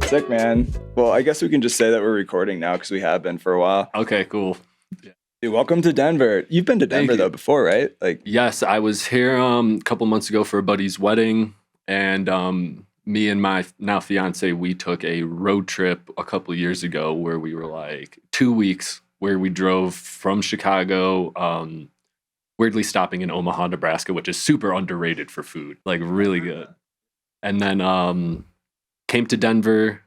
Sick, man. Well, I guess we can just say that we're recording now because we have been for a while. Okay, cool. Yeah. Dude, welcome to Denver. You've been to Denver though before, right? Like, yes, I was here a couple months ago for a buddy's wedding, and me and my now fiance, we took a road trip a couple of years ago where we were like 2 weeks, where we drove from Chicago, weirdly stopping in Omaha, Nebraska, which is super underrated for food, like really good. And then came to Denver,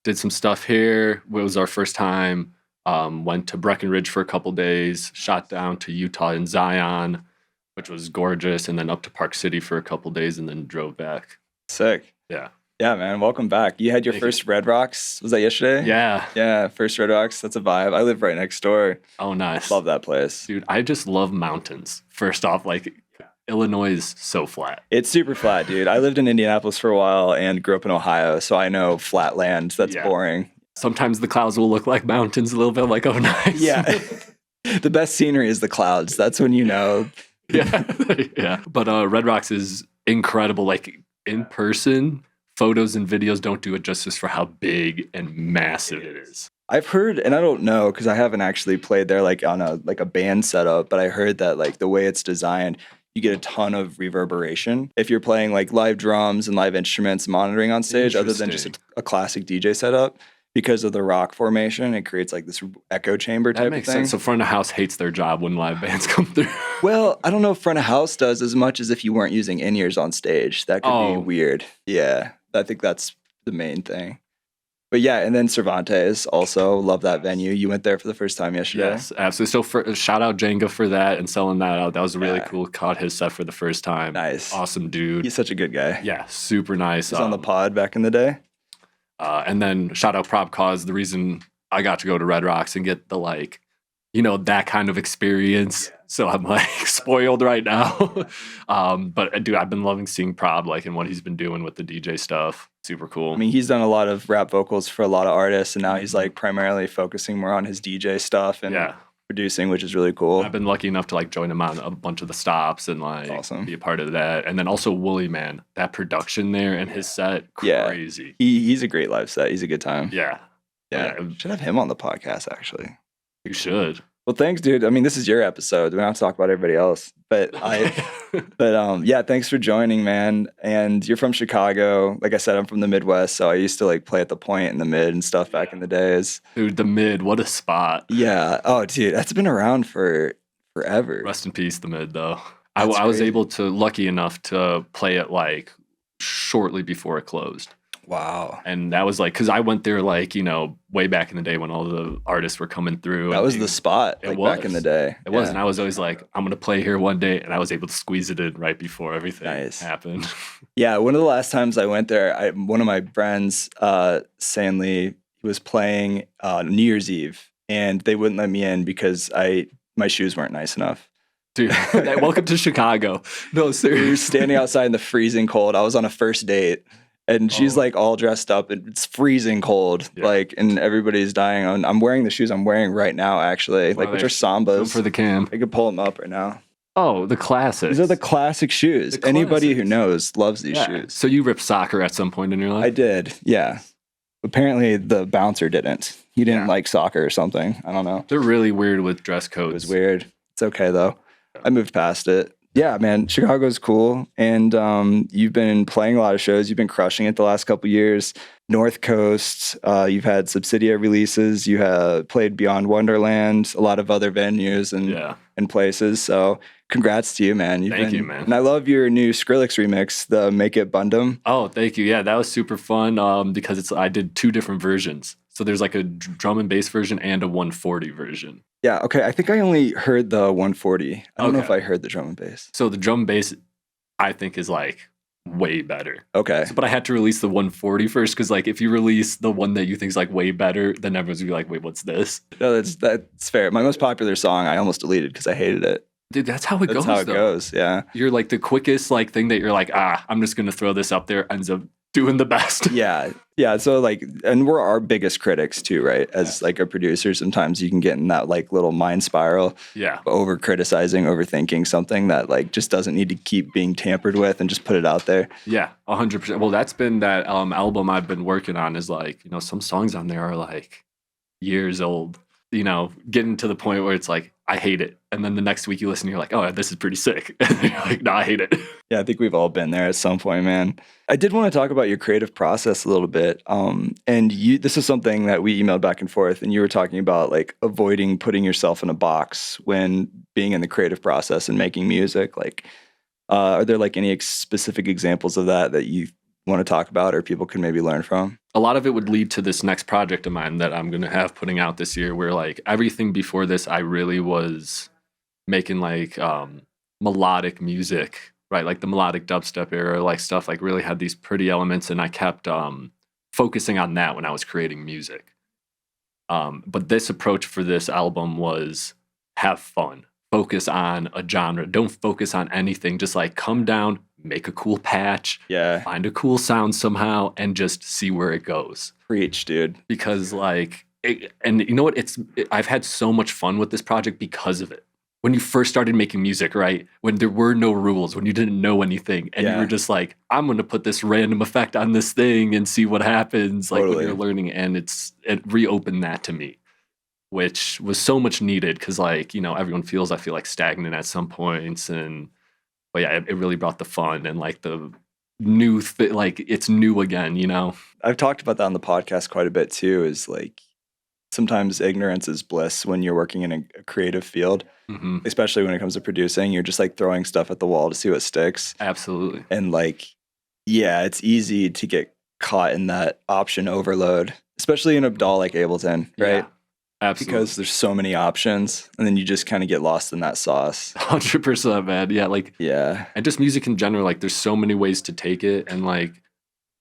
did some stuff here. It was our first time. Went to Breckenridge for a couple days, shot down to Utah and Zion, which was gorgeous, and then up to Park City for a couple days, and then drove back. sick. Yeah. Yeah, man. Welcome back. You had your first Red Rocks. Was that yesterday? Yeah. Yeah, first Red Rocks. That's a vibe. I live right next door. Oh, nice. Love that place. Dude, I just love mountains. First off, like Illinois is so flat. It's super flat, dude. I lived in Indianapolis for a while and grew up in Ohio, so I know flat land. That's boring. Sometimes the clouds will look like mountains a little bit. I'm like, oh, nice. Yeah. The best scenery is the clouds. That's when you know. Yeah. Yeah. But Red Rocks is incredible. Like in person, photos and videos don't do it justice for how big and massive it is. I've heard, and I don't know because I haven't actually played there like on a band setup, but I heard that like the way it's designed, you get a ton of reverberation if you're playing like live drums and live instruments monitoring on stage, other than just a classic DJ setup. Because of the rock formation, it creates like this echo chamber type of thing. That makes sense. So front of house hates their job when live bands come through. Well, I don't know if front of house does as much as if you weren't using in-ears on stage. That could be weird. Yeah, I think that's the main thing. But yeah, and then Cervantes also, love that venue. You went there for the first time yesterday. Yes, absolutely. So shout out Jenga for that and selling that out. That was really cool. Caught his set for the first time. Nice. Awesome dude. He's such a good guy. Yeah, super nice. He was on the pod back in the day. And then shout out Prop Cause, the reason I got to go to Red Rocks and get the like, that kind of experience. Yeah. So I'm like spoiled right now. But dude, I've been loving seeing Prob like and what he's been doing with the DJ stuff. Super cool. I mean, he's done a lot of rap vocals for a lot of artists, and now he's like primarily focusing more on his DJ stuff and producing, which is really cool. I've been lucky enough to like join him on a bunch of the stops and like be a part of that. And then also Wooly, man, that production there and his set, crazy. Yeah. He's a great live set. He's a good time. Yeah. Should have him on the podcast, actually. You should. Well, thanks, dude. I mean, this is your episode. We don't have to talk about everybody else. But thanks for joining, man. And you're from Chicago. Like I said, I'm from the Midwest, so I used to like play at the Point in the Mid and stuff back in the days. Dude, the Mid, what a spot. Yeah. Oh, dude, that's been around for forever. Rest in peace, the Mid, though. I was lucky enough to play it like shortly before it closed. Wow. And that was like, because I went there like, way back in the day when all the artists were coming through. That was the spot back in the day. It was. And I was always like, I'm going to play here one day. And I was able to squeeze it in right before everything happened. Yeah. One of the last times I went there, one of my friends, Sanley, he was playing New Year's Eve. And they wouldn't let me in because my shoes weren't nice enough. Dude, welcome to Chicago. No, seriously. We were standing outside in the freezing cold. I was on a first date. And she's like all dressed up and it's freezing cold, and everybody's dying. I'm wearing the shoes I'm wearing right now, actually, which are Sambas. For the cam. I could pull them up right now. Oh, the classics. These are the classic shoes. Anybody who knows loves these shoes. So you ripped soccer at some point in your life? I did, yeah. Apparently the bouncer didn't. He didn't like soccer or something. I don't know. They're really weird with dress codes. It was weird. It's okay, though. I moved past it. Yeah, man, Chicago's cool. And you've been playing a lot of shows. You've been crushing it the last couple years. North Coast, you've had Subsidia releases. You have played Beyond Wonderland, a lot of other venues and places. So congrats to you, man. Thank you, man. And I love your new Skrillex remix, the Make It Bundum. Oh, thank you. Yeah, that was super fun because I did 2 different versions. So there's like a drum and bass version and a 140 version. Yeah, okay. I think I only heard the 140. I don't know if I heard the drum and bass. So the drum and bass, I think, is like way better. Okay. But I had to release the 140 first because like if you release the one that you think is like way better, then everyone's gonna be like, wait, what's this? No, that's fair. My most popular song I almost deleted because I hated it. Dude, that's how it goes. That's how it goes, yeah. You're like the quickest like thing that you're like, I'm just gonna throw this up there, ends up doing the best. Yeah. So like, and we're our biggest critics too, right? As like a producer, sometimes you can get in that like little mind spiral, over criticizing, overthinking something that like just doesn't need to keep being tampered with, and just put it out there. Yeah, 100%. Well, that's been that album I've been working on, is like, some songs on there are like years old, getting to the point where it's like, I hate it. And then the next week you listen, you're like, oh, this is pretty sick. And then you're like, no, I hate it. Yeah, I think we've all been there at some point, man. I did want to talk about your creative process a little bit. And this is something that we emailed back and forth, and you were talking about like avoiding putting yourself in a box when being in the creative process and making music. Like, are there like any specific examples of that you want to talk about, or people can maybe learn from? A lot of it would lead to this next project of mine that I'm going to have putting out this year, where like everything before this, I really was making like melodic music, right? Like the melodic dubstep era, like stuff like really had these pretty elements, and I kept focusing on that when I was creating music. But this approach for this album was have fun. Focus on a genre. Don't focus on anything. Just like come down, make a cool patch, find a cool sound somehow, and just see where it goes. Preach, dude. Because like, and you know what? I've had so much fun with this project because of it. When you first started making music, right? When there were no rules, when you didn't know anything, and you were just like, I'm going to put this random effect on this thing and see what happens. Like when you're learning, and it reopened that to me, which was so much needed, because like, everyone feels, I feel like, stagnant at some points. But yeah, it really brought the fun and like the new like it's new again, I've talked about that on the podcast quite a bit too, is like sometimes ignorance is bliss when you're working in a creative field, especially when it comes to producing. You're just like throwing stuff at the wall to see what sticks. Absolutely. And like, yeah, it's easy to get caught in that option overload, especially in a DAW like Ableton, right? Yeah. Absolutely. Because there's so many options, and then you just kind of get lost in that sauce. 100%, man. Yeah, like, and just music in general, like there's so many ways to take it, and like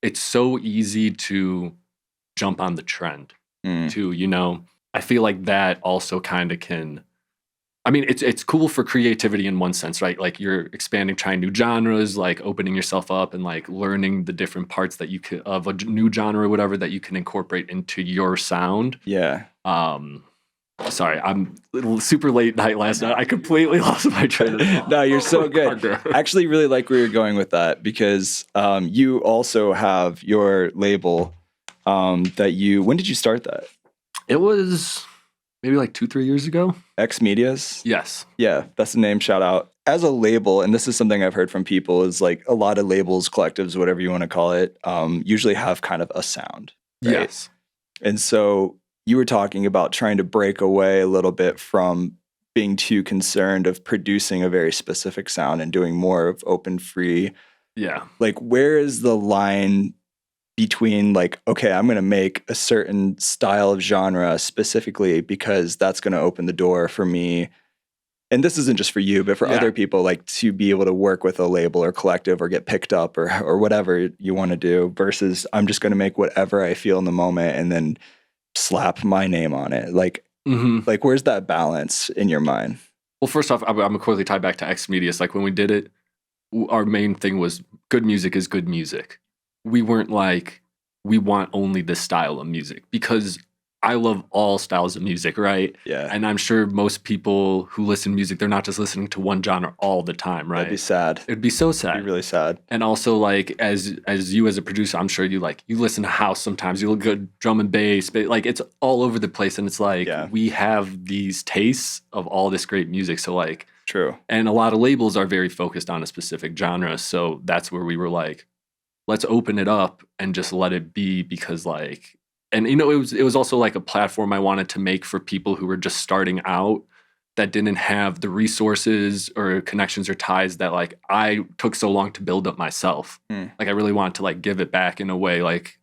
it's so easy to jump on the trend too, I feel like that also kind of can, I mean, it's cool for creativity in one sense, right? Like you're expanding, trying new genres, like opening yourself up and like learning the different parts that you could of a new genre or whatever that you can incorporate into your sound. Yeah. Sorry, I'm super late night last night. I completely lost my train of thought. No, you're so good. I actually really like where you're going with that, because you also have your label when did you start that? It was maybe like 2-3 years ago. X Medias? Yes. Yeah, that's the name. Shout out. As a label, and this is something I've heard from people, is like a lot of labels, collectives, whatever you want to call it, usually have kind of a sound. Right? Yes. And so you were talking about trying to break away a little bit from being too concerned of producing a very specific sound and doing more of open, free. Yeah. Like, where is the line between like, okay, I'm going to make a certain style of genre specifically because that's going to open the door for me. And this isn't just for you, but for other people, like to be able to work with a label or collective or get picked up or whatever you want to do, versus I'm just going to make whatever I feel in the moment and then slap my name on it. Like, like where's that balance in your mind? Well, first off, I'm going to quickly tie back to X Medias. Like when we did it, our main thing was good music is good music. We weren't like, we want only this style of music, because I love all styles of music, right? Yeah. And I'm sure most people who listen to music, they're not just listening to one genre all the time, right? That'd be sad. It'd be so sad. It'd be really sad. And also, like, as you as a producer, I'm sure you listen to house sometimes. You look good, drum and bass, but like it's all over the place. And it's like we have these tastes of all this great music. So like, true. And a lot of labels are very focused on a specific genre. So that's where we were like, let's open it up and just let it be, because like, and it was also like a platform I wanted to make for people who were just starting out, that didn't have the resources or connections or ties that like I took so long to build up myself. Like I really wanted to like give it back in a way like,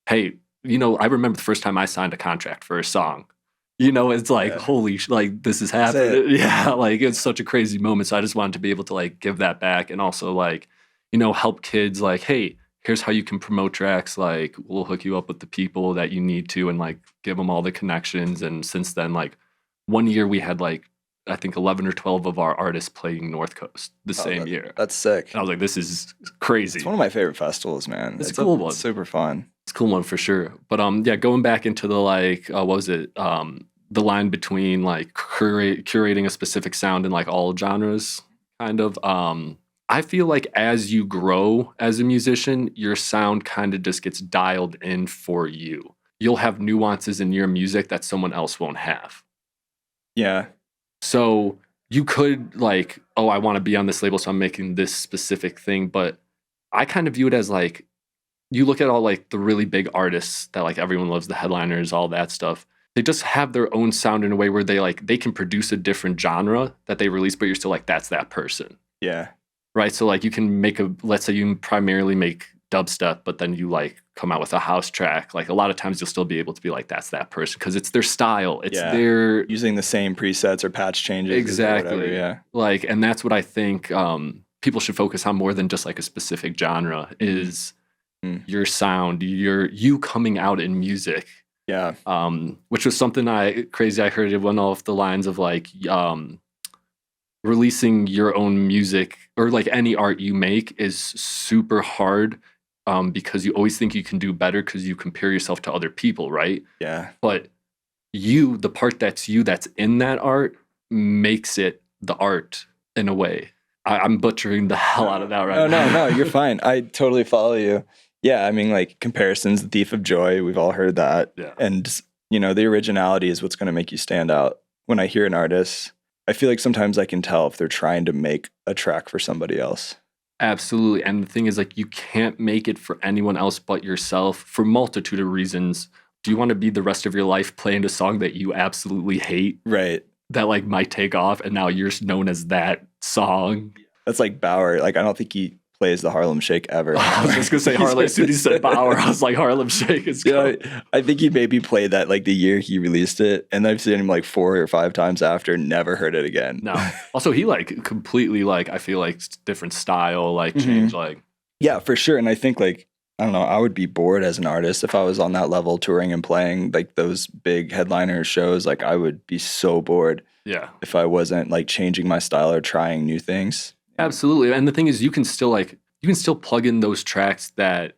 hey, I remember the first time I signed a contract for a song. It's like, holy, like this is happening. Yeah, like it's such a crazy moment. So I just wanted to be able to like give that back, and also like, help kids like, hey, here's how you can promote tracks. Like we'll hook you up with the people that you need to, and like give them all the connections. And since then, like 1 year we had like I think 11 or 12 of our artists playing North Coast the same year. That's sick. And I was like, this is crazy. It's one of my favorite festivals, man. It's a cool one. It's super fun. It's a cool one for sure. But yeah, going back into the like, what was it? The line between like curating a specific sound in like all genres, kind of. I feel like as you grow as a musician, your sound kind of just gets dialed in for you. You'll have nuances in your music that someone else won't have. Yeah. So you could like, oh, I want to be on this label, so I'm making this specific thing. But I kind of view it as like, you look at all like the really big artists that like everyone loves, the headliners, all that stuff. They just have their own sound in a way where they can produce a different genre that they release, but you're still like, that's that person. Yeah. Right. So like you can make let's say you primarily make dubstep, but then you like come out with a house track. Like a lot of times you'll still be able to be like, that's that person, because it's their style. It's their using the same presets or patch changes. Exactly. Whatever, yeah. Like, and that's what I think people should focus on more than just like a specific genre is your sound, you coming out in music. Yeah. Which was something I heard it went off the lines of like releasing your own music or like any art you make is super hard because you always think you can do better because you compare yourself to other people, right? Yeah. But the part that's in that art makes it the art in a way. I'm butchering the hell out of that right now. No, you're fine. I totally follow you. Yeah, I mean, like, comparison's the thief of joy. We've all heard that. Yeah. And, you know, the originality is what's going to make you stand out. When I hear an artist, I feel like sometimes I can tell if they're trying to make a track for somebody else. Absolutely. And the thing is, like, you can't make it for anyone else but yourself for multitude of reasons. Do you want to be the rest of your life playing a song that you absolutely hate? Right. That, like, might take off, and now you're known as that song? That's like Bauer. Like, I don't think he plays the Harlem Shake ever. I was just gonna say Harlem. As soon as you said Bauer, I was like, Harlem Shake is good. Yeah, I think he maybe played that like the year he released it, and I've seen him like 4 or 5 times after, never heard it again. No. Also, he like completely like I feel like different style, like change, like yeah, for sure. And I think like I don't know, I would be bored as an artist if I was on that level touring and playing like those big headliner shows. Like I would be so bored. Yeah. If I wasn't like changing my style or trying new things. Absolutely. And the thing is you can still plug in those tracks that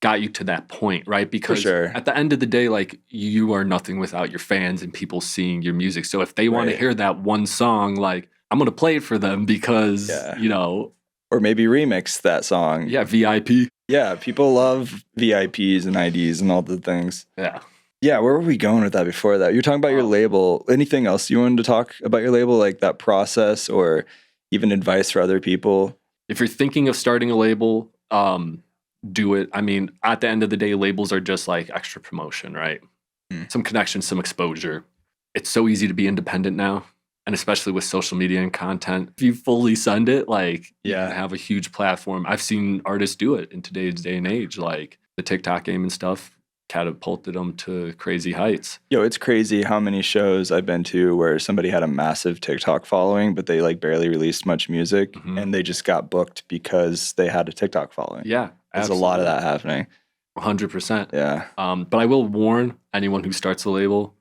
got you to that point, right? Because at the end of the day, like you are nothing without your fans and people seeing your music. So if they want to hear that one song, like I'm going to play it for them because, you know. Or maybe remix that song. Yeah, VIP. Yeah, people love VIPs and IDs and all the things. Yeah. Yeah, where were we going with that before that? You're talking about your label. Anything else you wanted to talk about your label, like that process or even advice for other people? If you're thinking of starting a label, do it. I mean, at the end of the day, labels are just like extra promotion, right? Some connection, some exposure. It's so easy to be independent now. And especially with social media and content, if you fully send it, like you can have a huge platform. I've seen artists do it in today's day and age, like the TikTok game and stuff catapulted them to crazy heights. Yo, it's crazy how many shows I've been to where somebody had a massive TikTok following, but they like barely released much music and they just got booked because they had a TikTok following. Yeah. There's a lot of that happening. 100%. Yeah. But I will warn anyone who starts a label,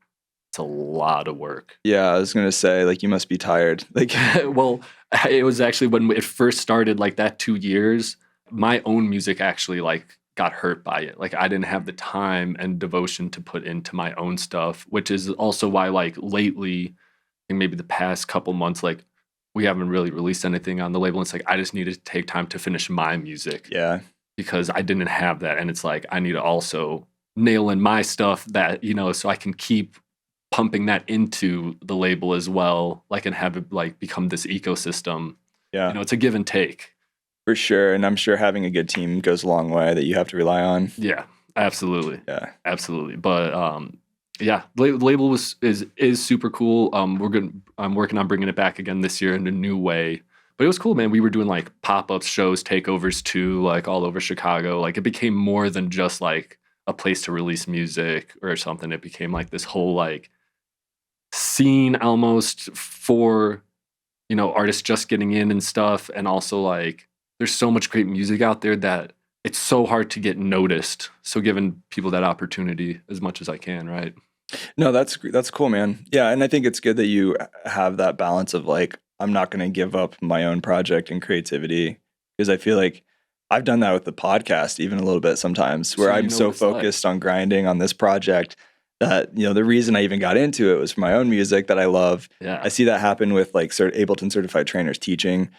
it's a lot of work. Yeah, I was going to say, like, you must be tired. Like, well, it was actually when it first started, like that 2 years, my own music actually like got hurt by it. Like I didn't have the time and devotion to put into my own stuff, which is also why like lately, I think maybe the past couple months, like we haven't really released anything on the label. It's like, I just needed to take time to finish my music. Yeah. Because I didn't have that. And it's like, I need to also nail in my stuff that, you know, so I can keep pumping that into the label as well. Like, and have it like become this ecosystem. Yeah. You know, it's a give and take. For sure. And I'm sure having a good team goes a long way that you have to rely on. Yeah, absolutely. Yeah. Absolutely. But yeah, the label is super cool. I'm working on bringing it back again this year in a new way. But it was cool, man. We were doing like pop-ups, shows, takeovers too, like all over Chicago. Like it became more than just like a place to release music or something. It became like this whole like scene almost for, you know, artists just getting in and stuff. And also like there's so much great music out there that it's so hard to get noticed. So giving people that opportunity as much as I can, right? No, that's cool, man. Yeah, and I think it's good that you have that balance of like, I'm not going to give up my own project and creativity, because I feel like I've done that with the podcast even a little bit sometimes, where So you I'm know what so it's like. focused on grinding on this project that, the reason I even got into it was for my own music that I love. Yeah. I see that happen with like Ableton certified trainers teaching,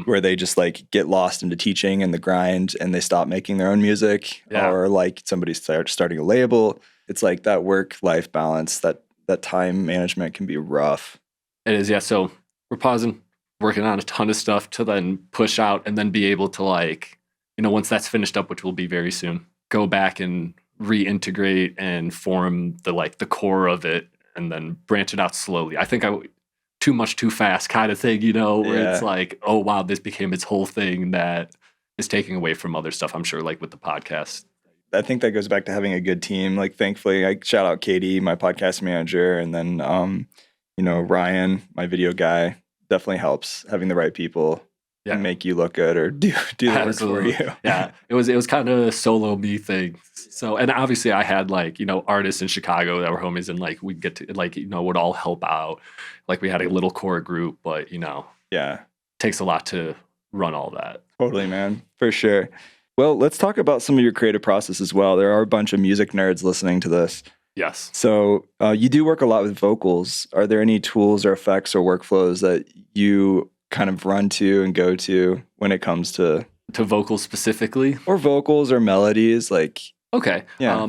where they just like get lost into teaching and the grind and they stop making their own music, Yeah. or like somebody starting a label. It's like that work-life balance, that time management can be rough. It is, yeah. So we're pausing, working on a ton of stuff to then push out and then be able to like, once that's finished up, which will be very soon, go back and reintegrate and form the core of it and then branch it out slowly. I think too much too fast kind of thing, where it's like, oh wow, this became its whole thing that is taking away from other stuff. I'm sure like with the podcast. I think that goes back to having a good team. Like, thankfully, I shout out Katie, my podcast manager, and then Ryan, my video guy. Definitely helps having the right people and make you look good or do the work for you. Yeah, it was kind of a solo me thing. So, and obviously I had like, artists in Chicago that were homies, and like we'd get to like, would all help out. Like we had a little core group, but takes a lot to run all that. Totally, man. For sure. Well, let's talk about some of your creative process as well. There are a bunch of music nerds listening to this. Yes. So you do work a lot with vocals. Are there any tools or effects or workflows that you kind of run to and go to when it comes to vocals specifically? Or vocals or melodies? Like, okay. Yeah.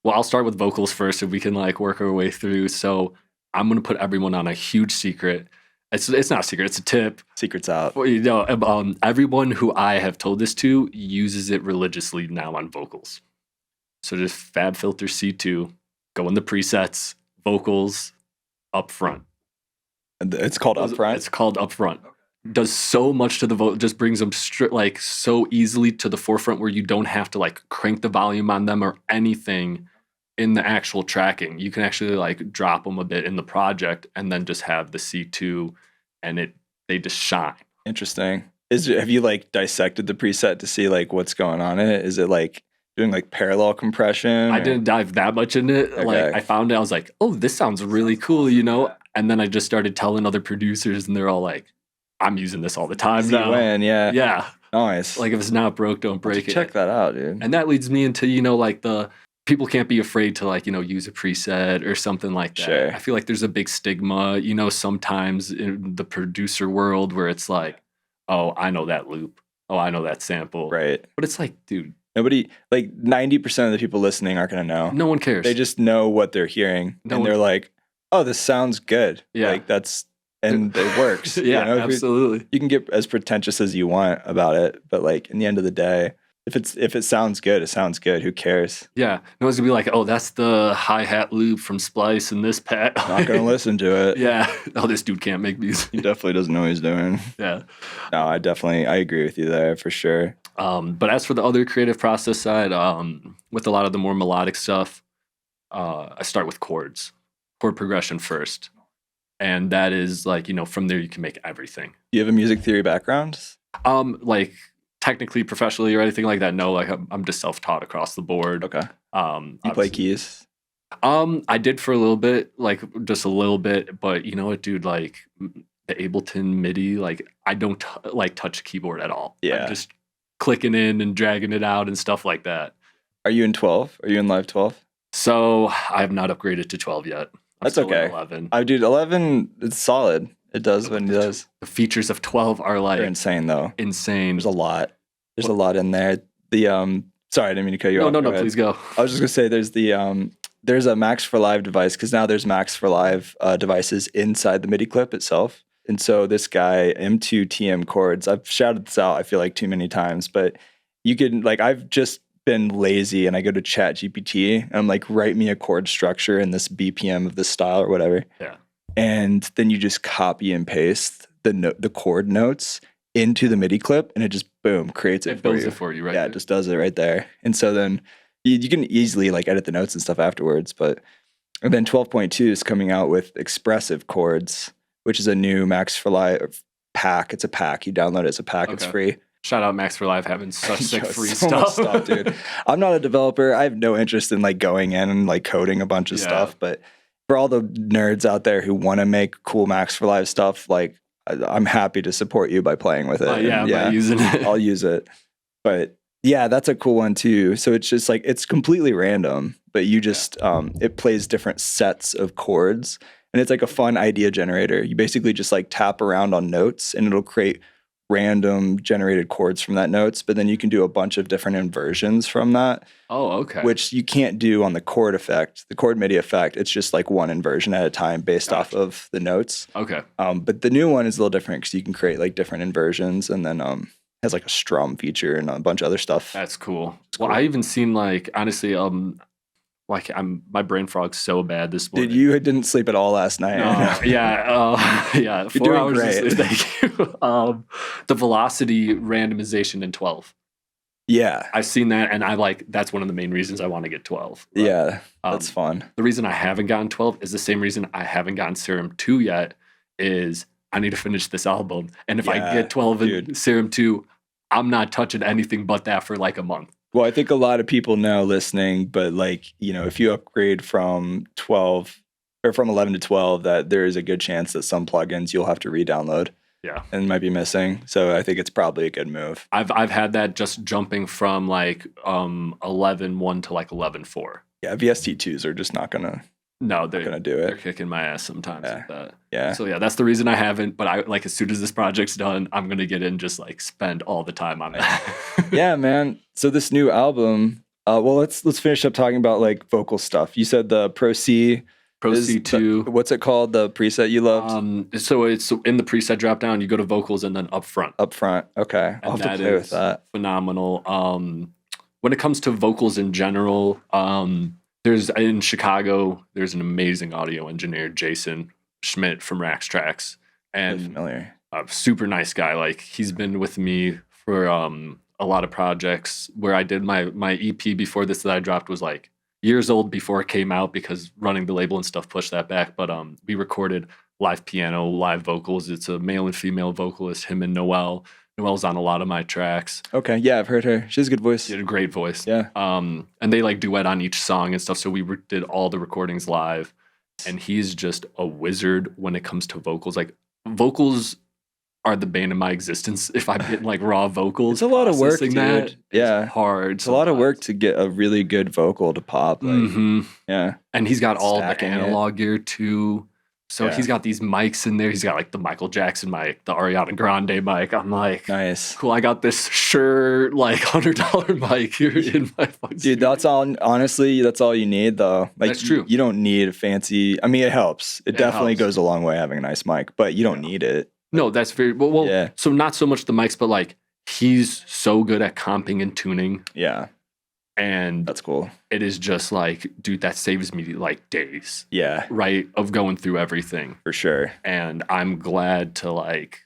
Well, I'll start with vocals first if we can like work our way through. So I'm going to put everyone on a huge secret. It's not a secret. It's a tip. Secret's out. Everyone who I have told this to uses it religiously now on vocals. So just FabFilter C2, go in the presets, vocals, up front. It's called upfront? It's called upfront. Does so much to the vocal, just brings them like so easily to the forefront where you don't have to like crank the volume on them or anything in the actual tracking. You can actually like drop them a bit in the project and then just have the C2 and they just shine. Interesting. Have you like dissected the preset to see like what's going on in it? Is it like doing like parallel compression? I didn't dive that much in it. Okay. Like I found it, I was like, oh, this sounds really cool, And then I just started telling other producers and they're all like, I'm using this all the time now. Yeah. Yeah. Nice. Like if it's not broke, don't break it. Check that out, dude. And that leads me into, like the people can't be afraid to like, use a preset or something like that. Sure. I feel like there's a big stigma, sometimes in the producer world where it's like, oh, I know that loop. Oh, I know that sample. Right. But it's like, dude. Nobody, like 90% of the people listening aren't going to know. No one cares. They just know what they're hearing. They're like, oh, this sounds good. Yeah. Like and it works. Yeah, absolutely. You can get as pretentious as you want about it, but like in the end of the day, if it sounds good, it sounds good. Who cares? Yeah. No one's gonna be like, oh, that's the hi-hat loop from Splice in this pack. Not gonna listen to it. Yeah. Oh, this dude can't make music. He definitely doesn't know what he's doing. Yeah. No, I agree with you there for sure. But as for the other creative process side, with a lot of the more melodic stuff, I start with chord progression first. And that is like, from there you can make everything. Do you have a music theory background? Like technically, professionally or anything like that, no, like I'm just self-taught across the board. Okay. You play keys? I did for a little bit, like just a little bit, but you know what, dude, like the Ableton MIDI, like I don't like touch the keyboard at all. Yeah. I'm just clicking in and dragging it out and stuff like that. Are you in 12? Are you in Live 12? So I have not upgraded to 12 yet. That's okay. 11. I do 11. It's solid. It does what it does. The features of 12 are like They're insane though. Insane. There's a lot. There's a lot in there. The sorry, I didn't mean to cut you off. No, please go. I was just gonna say there's a Max for Live device, because now there's Max for Live devices inside the MIDI clip itself. And so this guy, M2TM Chords, I've shouted this out, I feel like too many times, but you can like I've just been lazy and I go to ChatGPT and I'm like, write me a chord structure in this BPM of this style or whatever. Yeah. And then you just copy and paste the chord notes into the MIDI clip and it just boom creates it for you. It builds it for you, right? Yeah, it just does it right there. And so then you can easily like edit the notes and stuff afterwards. And then 12.2 is coming out with expressive chords, which is a new Max for Live pack. It's a pack. You download it as a pack. Okay. It's free. Shout out Max for Live having such sick Yo, free so much stuff. dude. I'm not a developer. I have no interest in like going in and like coding a bunch of stuff. But for all the nerds out there who want to make cool Max for Live stuff, like I'm happy to support you by playing with it. By using it. I'll use it. But yeah, that's a cool one too. So it's just like it's completely random, but you just it plays different sets of chords, and it's like a fun idea generator. You basically just like tap around on notes, and it'll create random generated chords from that notes, but then you can do a bunch of different inversions from that. Oh, okay. Which you can't do on the chord effect, the chord MIDI effect. It's just like one inversion at a time based off of the notes. Okay. But the new one is a little different because you can create like different inversions, and then has like a strum feature and a bunch of other stuff. That's cool. Well, I even seen like honestly, like my brain frog's so bad this morning. Dude, you didn't sleep at all last night. Yeah. You're 4 doing hours. great. Thank you. The velocity randomization in 12. Yeah. I've seen that, and that's one of the main reasons I want to get 12. But, yeah, that's fun. The reason I haven't gotten 12 is the same reason I haven't gotten Serum 2 yet. Is I need to finish this album, and if I get 12 in Serum 2, I'm not touching anything but that for like a month. Well, I think a lot of people know listening, but like, you know, if you upgrade from 12 or from 11 to 12, that there is a good chance that some plugins you'll have to re-download. Yeah. And might be missing. So I think it's probably a good move. I've had that just jumping from like 11.1 to like 11.4. Yeah, VST2s are just not gonna they're gonna do it. They're kicking my ass sometimes with that. Yeah. So yeah, that's the reason I haven't. But I like as soon as this project's done, I'm gonna get in, just like spend all the time on that. Yeah, man. So this new album, well, let's finish up talking about like vocal stuff. You said the Pro C 2. What's it called? The preset you loved? So it's in the preset drop down, you go to vocals and then up front. Up front. Okay. I'll have to play with that. Phenomenal. When it comes to vocals in general, there's in Chicago, there's an amazing audio engineer, Jason Schmidt from Rax Tracks, and familiar. A super nice guy. Like he's been with me for a lot of projects. Where I did my EP before this that I dropped was like years old before it came out because running the label and stuff pushed that back. But we recorded live piano, live vocals. It's a male and female vocalist, him and Noelle. Noelle's on a lot of my tracks. Okay, yeah, I've heard her. She has a good voice. She had a great voice. Yeah. And they like duet on each song and stuff. So we did all the recordings live. And he's just a wizard when it comes to vocals. Like vocals are the bane of my existence. If I'm getting like raw vocals, it's a lot of work, dude. It's hard. It's a lot of work to get a really good vocal to pop. Like, yeah. And he's got all the Stacking analog gear too. So he's got these mics in there. He's got like the Michael Jackson mic, the Ariana Grande mic. I'm like, nice. Cool. I got this Shure like $100 mic here in my fucking dude. That's all. Honestly, that's all you need, though. Like, that's true. You don't need a fancy. I mean, it helps. It definitely helps. Goes a long way having a nice mic, but you don't need it. No, that's very well. So not so much the mics, but like he's so good at comping and tuning. Yeah. And that's cool. It is just like, dude, that saves me like days. Yeah. Right. Of going through everything. For sure. And I'm glad to like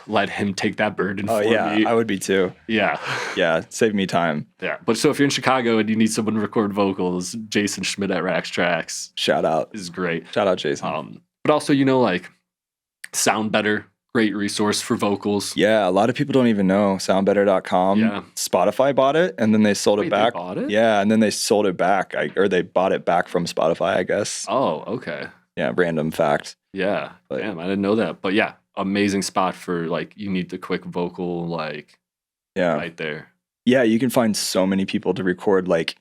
let him take that burden for me. I would be too. Yeah. Yeah. Save me time. Yeah. But so if you're in Chicago and you need someone to record vocals, Jason Schmidt at Rax Tracks. Shout out. Is great. Shout out, Jason. But also, you know, like Sound Better. Great resource for vocals. Yeah, a lot of people don't even know soundbetter.com. Yeah. Spotify bought it and then they sold it back. They bought it? Yeah, and then they sold it back. Or they bought it back from Spotify, I guess. Oh, okay. Yeah, random fact. Yeah. But, damn, I didn't know that. But yeah, amazing spot for like you need the quick vocal like right there. Yeah, you can find so many people to record like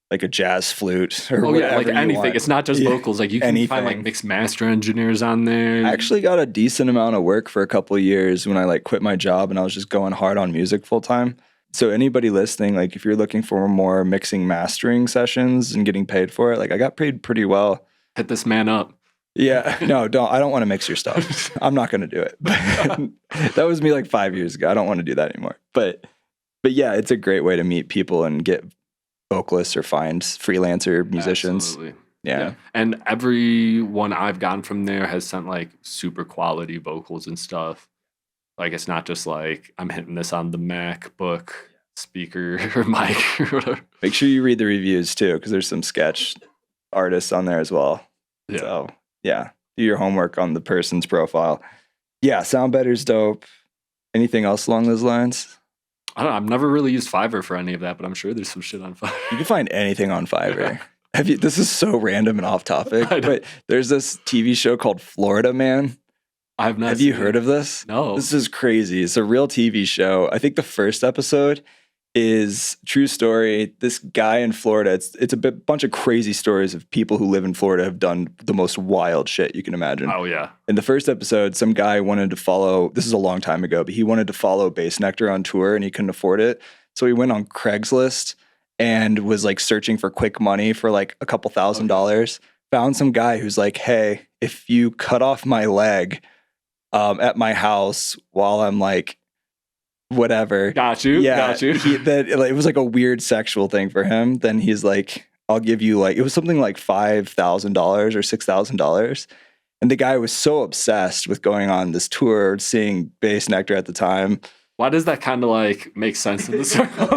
a jazz flute or whatever. Like anything. Want. It's not just vocals. Like you can find like mixed master engineers on there. I actually got a decent amount of work for a couple of years when I like quit my job and I was just going hard on music full time. So anybody listening, like if you're looking for more mixing mastering sessions and getting paid for it, like I got paid pretty well. Hit this man up. Yeah, no, I don't want to mix your stuff. I'm not going to do it. That was me like 5 years ago. I don't want to do that anymore. But yeah, it's a great way to meet people and get vocalists or find freelancer musicians. Absolutely. Yeah. And everyone I've gotten from there has sent like super quality vocals and stuff. Like it's not just like I'm hitting this on the MacBook speaker or mic or whatever. Make sure you read the reviews too, because there's some sketch artists on there as well. Yeah. So yeah, do your homework on the person's profile. Yeah, Sound Better's dope. Anything else along those lines? I don't know. I've never really used Fiverr for any of that, but I'm sure there's some shit on Fiverr. You can find anything on Fiverr. This is so random and off topic, but there's this TV show called Florida Man. I have not. Have you heard of this? No. This is crazy. It's a real TV show. I think the first episode is true story. This guy in Florida, it's a bunch of crazy stories of people who live in Florida have done the most wild shit you can imagine. Oh, yeah. In the first episode, some guy wanted to follow, this is a long time ago, but he wanted to follow Bass Nectar on tour and he couldn't afford it. So he went on Craigslist and was like searching for quick money for like a couple $1,000. Found some guy who's like, hey, if you cut off my leg at my house while I'm like, whatever. Got you. It was like a weird sexual thing for him. Then he's like, I'll give you like, it was something like $5,000 or $6,000. And the guy was so obsessed with going on this tour, seeing Bass Nectar at the time. Why does that kind of like make sense in the circle?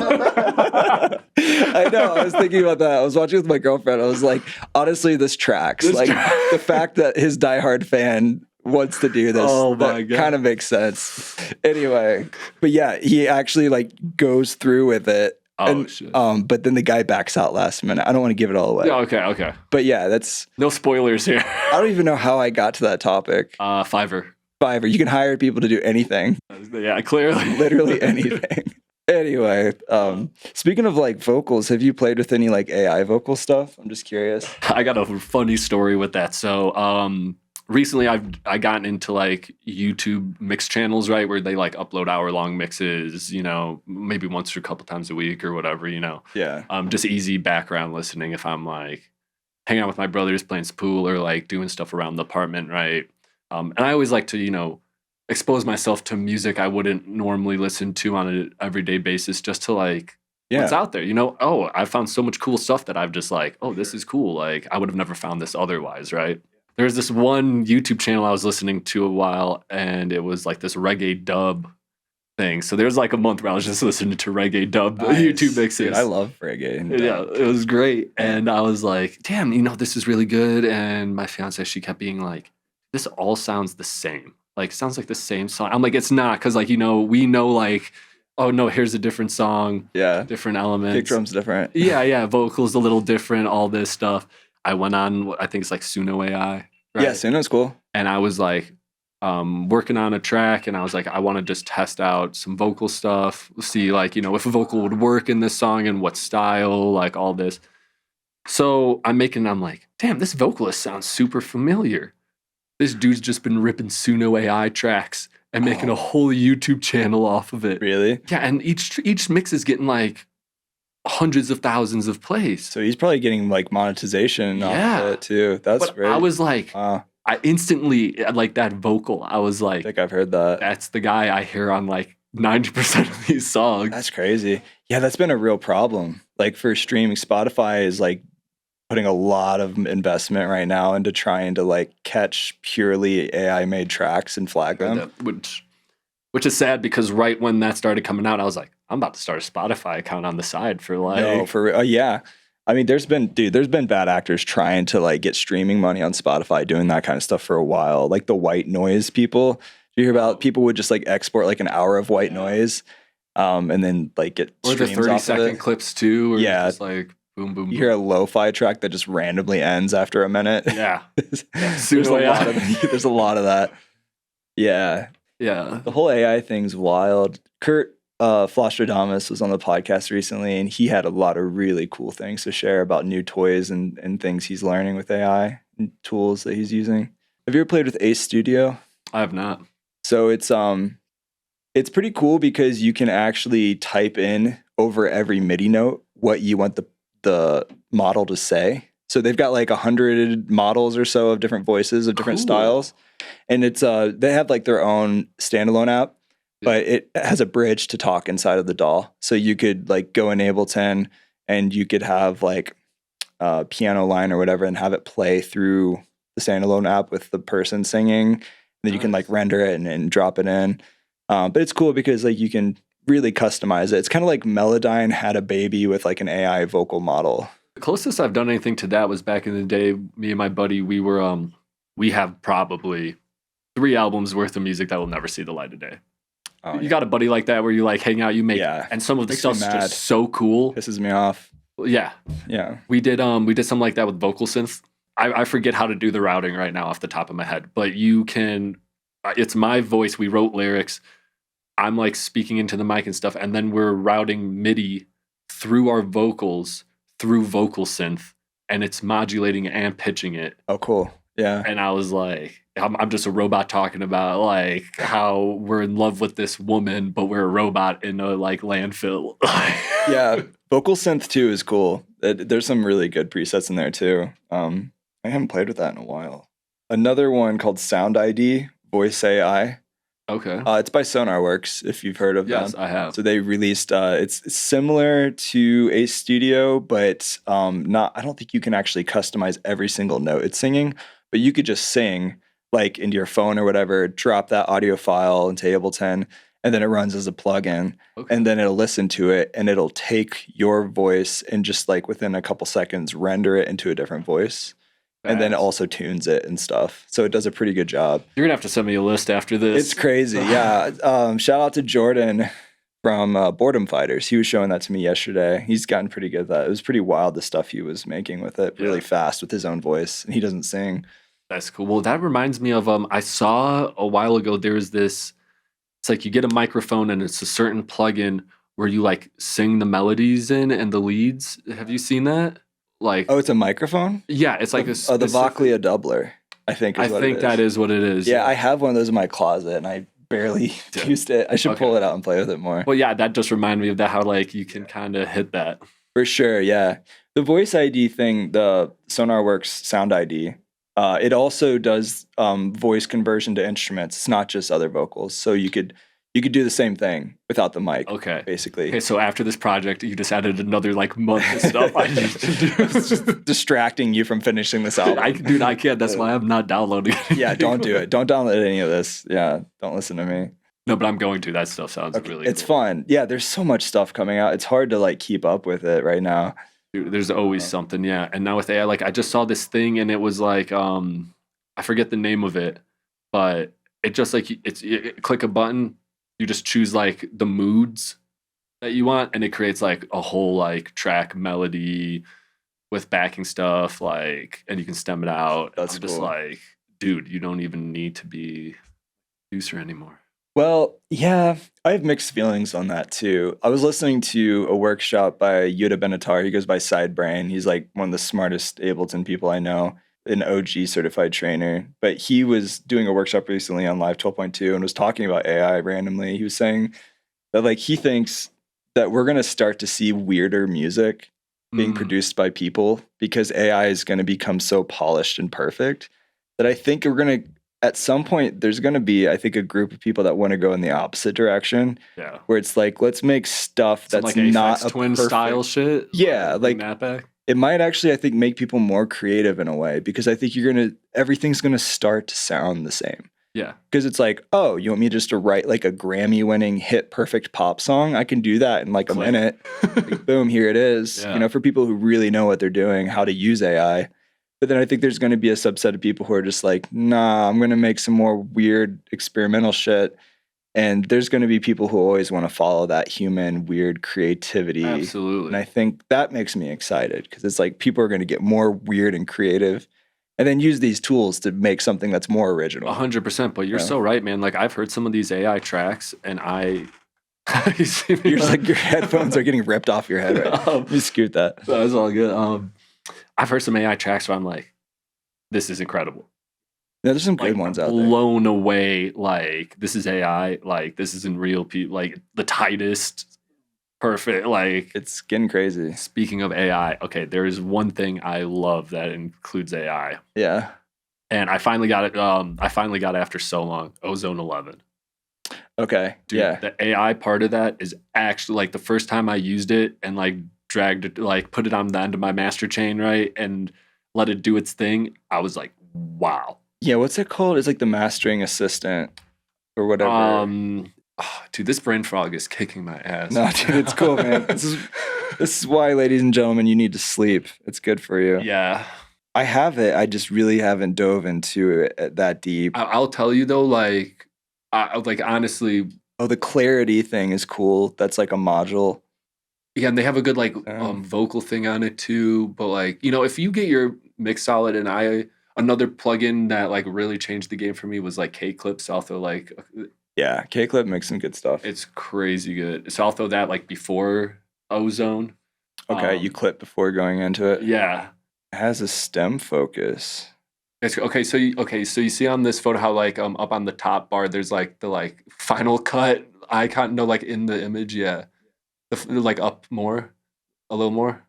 I know. I was thinking about that. I was watching with my girlfriend. I was like, honestly, this tracks. The fact that his diehard fan wants to do this, that kind of makes sense. Anyway, but yeah, he actually like goes through with it. Shit. But then the guy backs out last minute. I don't want to give it all away. Yeah, okay. But yeah, that's no spoilers here. I don't even know how I got to that topic. Fiverr. You can hire people to do anything. Yeah, clearly. Literally anything. Anyway, speaking of like vocals, have you played with any like AI vocal stuff? I'm just curious. I got a funny story with that. So recently I gotten into like YouTube mix channels, right, where they like upload hour-long mixes, you know, maybe once or a couple times a week or whatever, you know. Yeah. Just easy background listening if I'm like hanging out with my brothers playing some pool or like doing stuff around the apartment, right? And I always like to, you know, expose myself to music I wouldn't normally listen to on an everyday basis just to like what's out there, you know? Oh, I found so much cool stuff that I've just like, oh, this is cool. Like I would have never found this otherwise, right? There's this one YouTube channel I was listening to a while and it was like this reggae dub thing. So there's like a month where I was just listening to reggae dub YouTube mixes. Dude, I love reggae. Yeah, it was great. And I was like, damn, you know, this is really good. And my fiance, she kept being like, this all sounds the same. Like, sounds like the same song. I'm like, it's not, because, like, you know, we know, like, oh, no, here's a different song. Yeah. Different elements. Kick drum's different. Yeah. Vocals a little different, all this stuff. I went on, I think it's like Suno AI. Right? Yeah, Suno's cool. And I was, like, working on a track, and I was like, I want to just test out some vocal stuff, see, like, you know, if a vocal would work in this song and what style, like, all this. So I'm like, damn, this vocalist sounds super familiar. This dude's just been ripping Suno AI tracks and making a whole YouTube channel off of it. Really? Yeah, and each mix is getting like hundreds of thousands of plays. So he's probably getting like monetization off of it too. That's great. I was like, I instantly, like that vocal, I was like, I think I've heard that. That's the guy I hear on like 90% of these songs. That's crazy. Yeah, that's been a real problem. Like for streaming, Spotify is like putting a lot of investment right now into trying to like catch purely AI made tracks and flag them. Which is sad because right when that started coming out, I was like, I'm about to start a Spotify account on the side for like. No, for yeah. I mean, there's been bad actors trying to like get streaming money on Spotify doing that kind of stuff for a while. Like the white noise people. Do you hear about people would just like export like an hour of white noise and then like get or the streams off 30-second of it. Clips too. Or yeah. Just like boom, boom, boom. You hear a lo-fi track that just randomly ends after a minute. Yeah. There's a lot of that. Yeah. Yeah. The whole AI thing's wild. Kurt Flostradamus was on the podcast recently, and he had a lot of really cool things to share about new toys and things he's learning with AI and tools that he's using. Have you ever played with Ace Studio? I have not. So it's pretty cool because you can actually type in over every MIDI note what you want the model to say. So they've got like 100 models or so of different voices of different styles. And it's they have like their own standalone app, but it has a bridge to talk inside of the DAW. So you could like go in Ableton and you could have like a piano line or whatever and have it play through the standalone app with the person singing. And then you can like render it and drop it in. But it's cool because like you can really customize it. It's kind of like Melodyne had a baby with like an AI vocal model. The closest I've done anything to that was back in the day. Me and my buddy, we have probably 3 albums worth of music that will never see the light of day. Oh, You yeah. got a buddy like that where you like hang out, you make, Yeah. and some of the Makes me stuff's mad. just so cool. Pisses me off. Yeah, Yeah. we did something like that with vocal synth. I forget how to do the routing right now off the top of my head, but you can. It's my voice. We wrote lyrics. I'm like speaking into the mic and stuff, and then we're routing MIDI through our vocals through vocal synth, and it's modulating and pitching it. Oh, cool. Yeah. And I was like, I'm just a robot talking about like how we're in love with this woman, but we're a robot in a like landfill. Yeah. Vocal synth too is cool. There's some really good presets in there too. I haven't played with that in a while. Another one called Sound ID, Voice AI. Okay. It's by SonarWorks, if you've heard of them. Yes, I have. So they released, it's similar to Ace Studio, but not. I don't think you can actually customize every single note it's singing, but you could just sing like into your phone or whatever, drop that audio file into Ableton, and then it runs as a plugin. Okay. And then it'll listen to it and it'll take your voice and just like within a couple seconds render it into a different voice. And then it also tunes it and stuff. So it does a pretty good job. You're gonna have to send me a list after this. It's crazy. Yeah. Shout out to Jordan from Boredom Fighters. He was showing that to me yesterday. He's gotten pretty good at that. It was pretty wild, the stuff he was making with it, really fast with his own voice. And he doesn't sing. That's cool. Well, that reminds me of I saw a while ago there's this, it's like you get a microphone and it's a certain plugin where you like sing the melodies in and the leads. Have you seen that? Like, oh, it's a microphone? Yeah, it's like the Voclia doubler, I think is what it is. that is what it is. Yeah, I have one of those in my closet and I barely used it. I should pull it out and play with it more. Well, yeah, that just reminded me of that, how like you can kind of hit that. For sure, yeah. The voice ID thing, the SonarWorks Sound ID, it also does voice conversion to instruments. It's not just other vocals. So you could do the same thing without the mic. Okay. Basically. Okay, so after this project, you just added another like month of stuff I need to do. It's just distracting you from finishing this album. I can't. That's why I'm not downloading it. Yeah, don't do it. Don't download any of this. Yeah, don't listen to me. No, but I'm going to. That stuff sounds really It's cool. fun. Yeah, there's so much stuff coming out. It's hard to like keep up with it right now. Dude, there's always something, yeah. And now with AI, like I just saw this thing and it was like I forget the name of it, but it just like you click a button, you just choose like the moods that you want, and it creates like a whole like track melody with backing stuff, like, and you can stem it out. That's I'm just cool. like, dude, you don't even need to be a producer anymore. Well, yeah, I have mixed feelings on that too. I was listening to a workshop by Yuta Benatar. He goes by Sidebrain. He's like one of the smartest Ableton people I know, an OG certified trainer. But he was doing a workshop recently on Live 12.2 and was talking about AI randomly. He was saying that like he thinks that we're going to start to see weirder music being produced by people because AI is going to become so polished and perfect that I think we're going to, at some point, there's going to be, I think, a group of people that want to go in the opposite direction. Yeah. Where it's like, let's make stuff that's like not Aphex a Twin perfect style shit. Yeah, like that back. It might actually, I think, make people more creative in a way because I think everything's going to start to sound the same. Yeah. Because it's like, oh, you want me just to write like a Grammy-winning hit perfect pop song? I can do that in like a minute. Like, boom, here it is. Yeah. You know, for people who really know what they're doing, how to use AI. But then I think there's going to be a subset of people who are just like, nah, I'm going to make some more weird experimental shit. And there's going to be people who always want to follow that human weird creativity. Absolutely. And I think that makes me excited because it's like people are going to get more weird and creative and then use these tools to make something that's more original. 100%. But you're so right, man. Like I've heard some of these AI tracks and You're just like your headphones are getting ripped off your head right now. You scoot that. That's all good. I've heard some AI tracks where I'm like, this is incredible. Yeah, there's some good Like, ones out there. blown away. Like this is AI. Like this isn't real people. Like the tightest, perfect. Like It's getting crazy. speaking of AI, okay, there is one thing I love that includes AI, Yeah. and I finally got it. I finally got it after so long. Ozone 11. Okay. Dude, yeah. the AI part of that is actually like the first time I used it and like dragged it, like put it on the end of my master chain, right, and let it do its thing. I was like, wow. Yeah. What's it called? It's like the mastering assistant or whatever. Dude, this brain frog is kicking my ass. No, dude, it's cool, man. This is why, ladies and gentlemen, you need to sleep. It's good for you. Yeah. I have it. I just really haven't dove into it that deep. I'll tell you though, like honestly, Oh, the clarity thing is cool. That's like a module. Yeah, and they have a good like vocal thing on it too. But like, you know, if you get your mix solid, and another plugin that like really changed the game for me was like K-Clips. Also, like, Yeah, K-Clip makes some good stuff. it's crazy good. So I'll throw that like before Ozone. Okay, you clip before going into it. Yeah, It has a stem focus. it's okay. So you see on this photo how like up on the top bar there's like the like Final Cut icon. No, like in the image, yeah, like up more, a little more.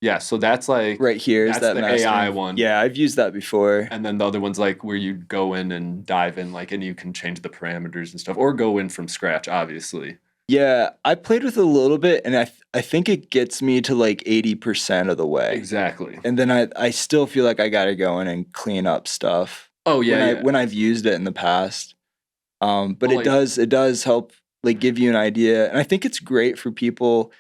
Yeah, so that's like Right here is that's that the mastering. AI one. Yeah, I've used that before. And then the other one's like where you go in and dive in, like, and you can change the parameters and stuff, or go in from scratch, obviously. Yeah, I played with it a little bit, and I think it gets me to like 80% of the way. Exactly. And then I still feel like I got to go in and clean up stuff. Oh yeah, When I've used it in the past. But Well, it does help like give you an idea, and I think it's great for people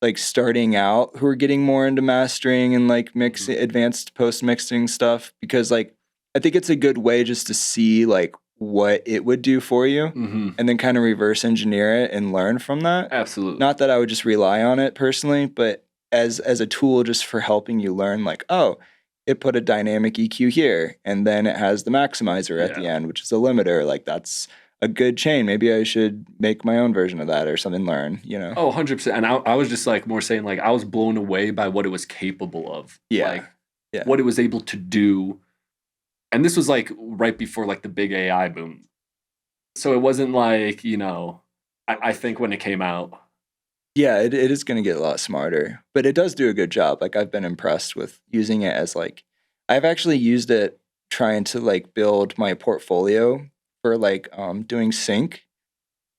like starting out who are getting more into mastering and like mixing advanced post mixing stuff, because like I think it's a good way just to see like what it would do for you, and then kind of reverse engineer it and learn from that. Absolutely. Not that I would just rely on it personally, but as a tool just for helping you learn, like, oh, it put a dynamic EQ here, and then it has the maximizer at the end, which is a limiter. Like, that's a good chain. Maybe I should make my own version of that or something, learn, you know? Oh, 100%. And I was just like more saying like I was blown away by what it was capable of. Yeah. Like what it was able to do. And this was like right before like the big AI boom. So it wasn't like, you know, I think when it came out. Yeah, it is going to get a lot smarter, but it does do a good job. Like, I've been impressed with using it as like, I've actually used it trying to like build my portfolio for like doing sync.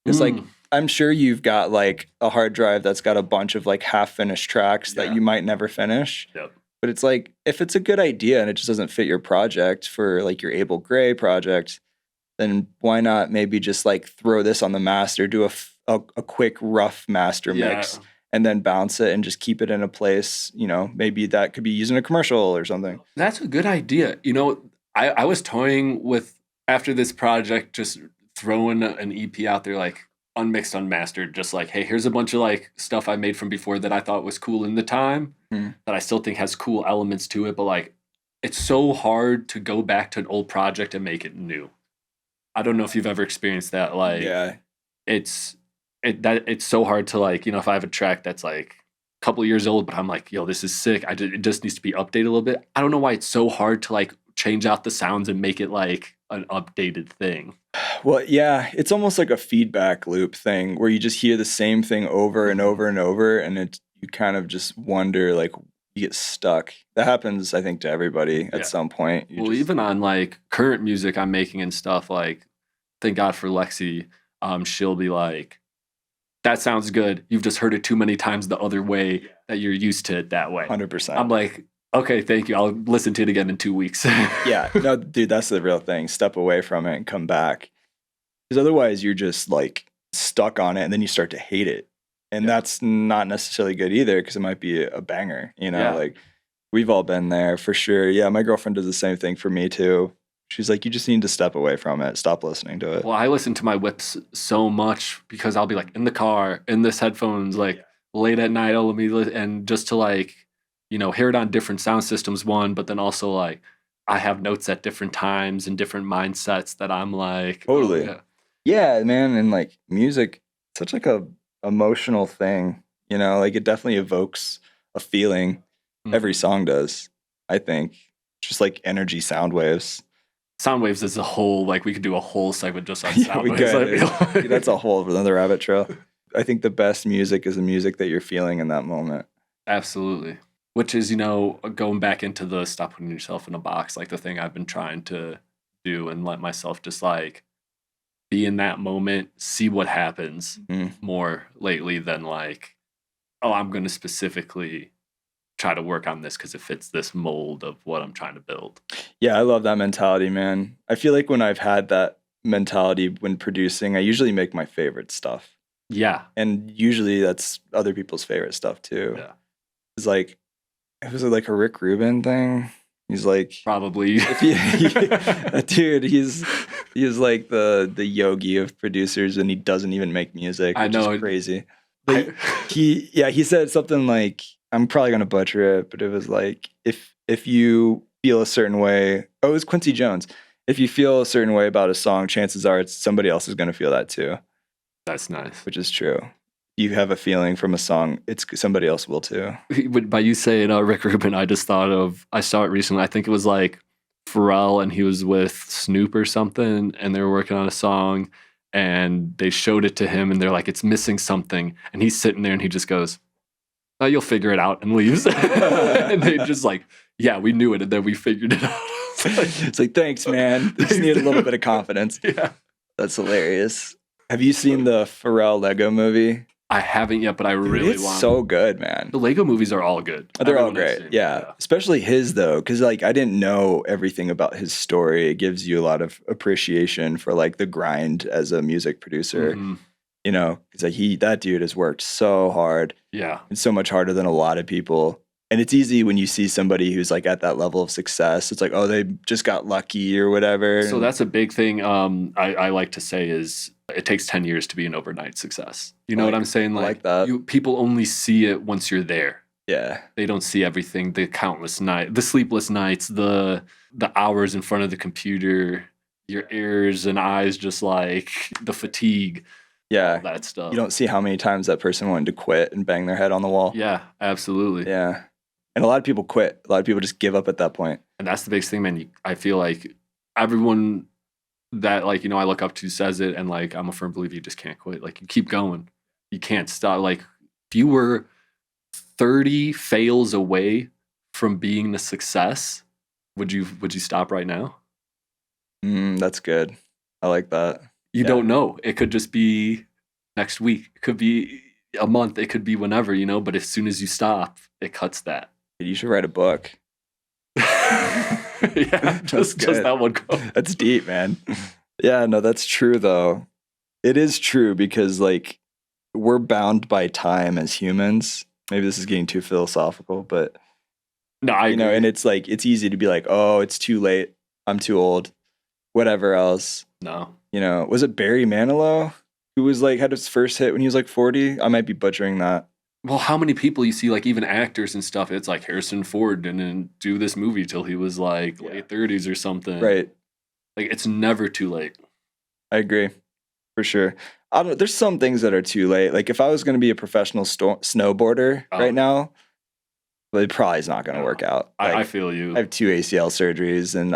It's like, I'm sure you've got like a hard drive that's got a bunch of like half finished tracks that you might never finish. Yep. But it's like, if it's a good idea and it just doesn't fit your project for like your Abel Gray project, then why not maybe just like throw this on the master, do a quick rough master mix, and then bounce it and just keep it in a place, you know, maybe that could be used in a commercial or something. That's a good idea. You know, I was toying with, after this project, just throwing an EP out there, like unmixed, unmastered, just like, hey, here's a bunch of like stuff I made from before that I thought was cool in the time, that I still think has cool elements to it, but like it's so hard to go back to an old project and make it new. I don't know if you've ever experienced that. Like, it's so hard to like, you know, if I have a track that's like a couple of years old, but I'm like, yo, this is sick. It just needs to be updated a little bit. I don't know why it's so hard to like change out the sounds and make it like an updated thing. Well, yeah, it's almost like a feedback loop thing where you just hear the same thing over and over and over, and you kind of just wonder, like, you get stuck. That happens, I think, to everybody at some point. Even on like current music I'm making and stuff, like, thank God for Lexi. She'll be like, that sounds good. You've just heard it too many times the other way that you're used to it that way. 100%. I'm like, okay, thank you. I'll listen to it again in 2 weeks. Yeah, no, dude, that's the real thing. Step away from it and come back. Because otherwise you're just like stuck on it, and then you start to hate it. And that's not necessarily good either, because it might be a banger, you know? Like, we've all been there for sure. Yeah, my girlfriend does the same thing for me too. She's like, you just need to step away from it. Stop listening to it. Well, I listen to my whips so much because I'll be like in the car, in this headphones, like late at night, I'll be and just to like, you know, hear it on different sound systems, one, but then also like I have notes at different times and different mindsets that I'm like, totally. Oh, yeah, man. And like music, such like a emotional thing, you know, like it definitely evokes a feeling. Every song does, I think. Just like energy, sound waves. Sound waves is a whole, like we could do a whole segment just on sound waves. Like. That's a whole another rabbit trail. I think the best music is the music that you're feeling in that moment. Absolutely. Which is, you know, going back into the stop putting yourself in a box, like the thing I've been trying to do, and let myself just like be in that moment, see what happens more lately than like, oh, I'm going to specifically try to work on this because it fits this mold of what I'm trying to build. Yeah, I love that mentality, man. I feel like when I've had that mentality when producing, I usually make my favorite stuff. Yeah. And usually that's other people's favorite stuff too. Yeah. It's like, it was like a Rick Rubin thing. He's like, probably. dude, he's He is like the yogi of producers, and he doesn't even make music, I which know. is crazy. But he said something like, I'm probably gonna butcher it, but it was like, if you feel a certain way, oh, it was Quincy Jones. If you feel a certain way about a song, chances are it's somebody else is gonna feel that too. That's nice. Which is true. You have a feeling from a song, it's somebody else will too. By you saying Rick Rubin, I saw it recently. I think it was like Pharrell and he was with Snoop or something, and they were working on a song, and they showed it to him, and they're like, it's missing something, and he's sitting there, and he just goes, "Oh, you'll figure it out," and leaves. And they just like, "Yeah, we knew it, and then we figured it out." It's like, thanks, man. Just need a little bit of confidence. Yeah, that's hilarious. Have you seen the Pharrell Lego movie? I haven't yet, but I really it's want. It's so good, man. The Lego movies are all good. They're all great. Yeah. Especially his, though, because like I didn't know everything about his story. It gives you a lot of appreciation for like the grind as a music producer. Mm-hmm. You know, because like that dude has worked so hard. Yeah. And so much harder than a lot of people. And it's easy when you see somebody who's like at that level of success. It's like, oh, they just got lucky or whatever. So that's a big thing. I like to say is it takes 10 years to be an overnight success. You know what I'm saying? Like that. People only see it once you're there. Yeah. They don't see everything, the countless nights, the sleepless nights, the hours in front of the computer, your ears and eyes, just like the fatigue. Yeah. All that stuff. You don't see how many times that person wanted to quit and bang their head on the wall. Yeah, absolutely. Yeah. And a lot of people quit. A lot of people just give up at that point. And that's the biggest thing, man. I feel like everyone that, like, you know, I look up to says it, and like I'm a firm believer you just can't quit. Like, you keep going. You can't stop. Like, if you were 30 fails away from being a success, would you stop right now? That's good. I like that. You don't know. It could just be next week. It could be a month. It could be whenever, you know, but as soon as you stop, it cuts that. You should write a book. Yeah, just that one quote. That's deep, man. Yeah, no, that's true though. It is true because like we're bound by time as humans. Maybe this is getting too philosophical, but no, I know, and it's like it's easy to be like, oh, it's too late. I'm too old. Whatever else. No. You know, was it Barry Manilow who was like had his first hit when he was like 40? I might be butchering that. Well, how many people you see, like even actors and stuff, it's like Harrison Ford didn't do this movie till he was like late 30s or something. Right. Like, it's never too late. I agree. For sure. I don't know. There's some things that are too late. Like if I was going to be a professional snowboarder right now, but it probably is not going to work out. Like, I feel you. I have 2 ACL surgeries and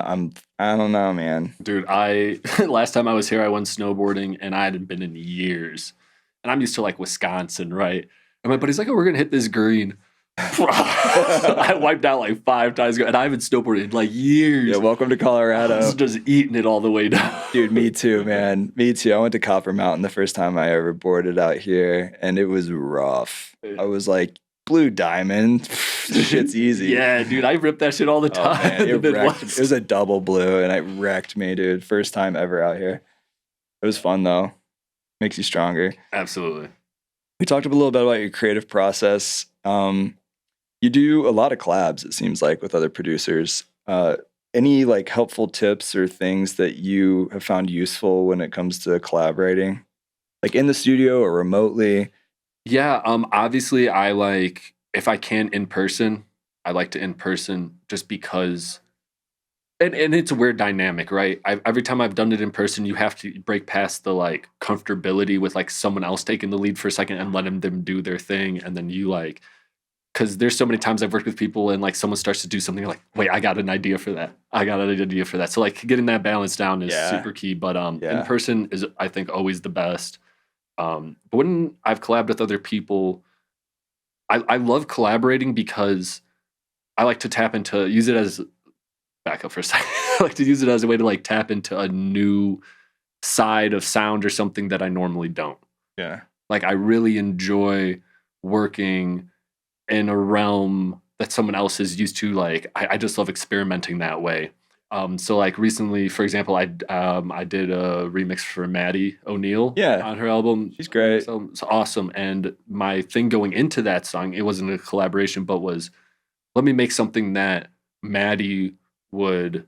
I don't know, man. Dude, last time I was here, I went snowboarding and I hadn't been in years. And I'm used to like Wisconsin, right? And my buddy's like, oh, we're going to hit this green. I wiped out like 5 times ago, and I haven't snowboarded in like years. Yeah, welcome to Colorado. I was just eating it all the way down. Dude, me too, man. Me too. I went to Copper Mountain the first time I ever boarded out here, and it was rough. I was like, Blue Diamond, shit's easy. Yeah, dude, I rip that shit all the time. Man, it was a double blue, and it wrecked me, dude. First time ever out here. It was fun, though. Makes you stronger. Absolutely. We talked a little bit about your creative process. You do a lot of collabs, it seems like, with other producers. Any like helpful tips or things that you have found useful when it comes to collaborating, like in the studio or remotely? Yeah, obviously I like, if I can in person, I like to in person just because, and it's a weird dynamic, right? Every time I've done it in person, you have to break past the like comfortability with like someone else taking the lead for a second and letting them do their thing. And then you like, because there's so many times I've worked with people and like someone starts to do something like, wait, I got an idea for that. So like getting that balance down is super key. But in person is, I think, always the best. But when I've collabed with other people, I love collaborating because I like to use it as, back up for a second. I like to use it as a way to like tap into a new side of sound or something that I normally don't. Yeah. Like I really enjoy working in a realm that someone else is used to. Like I just love experimenting that way. So like recently, for example, I did a remix for Maddie O'Neill on her album. She's great. So it's awesome. And my thing going into that song, it wasn't a collaboration, but was let me make something that Maddie would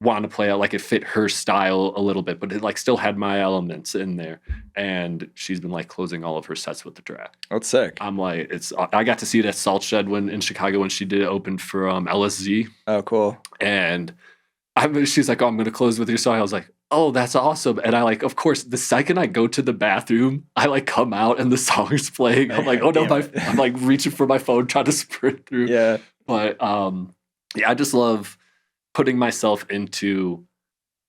want to play it like it fit her style a little bit, but it like still had my elements in there. And she's been like closing all of her sets with the track. That's sick. I'm like, I got to see it at Salt Shed in Chicago when she did it open for LSZ. Oh, cool. And she's like, oh, I'm going to close with your song. I was like, oh, that's awesome. And I like, of course, the second I go to the bathroom, I like come out and the song is playing. I'm like, oh no, I'm like reaching for my phone, trying to sprint through. Yeah. But yeah, I just love putting myself into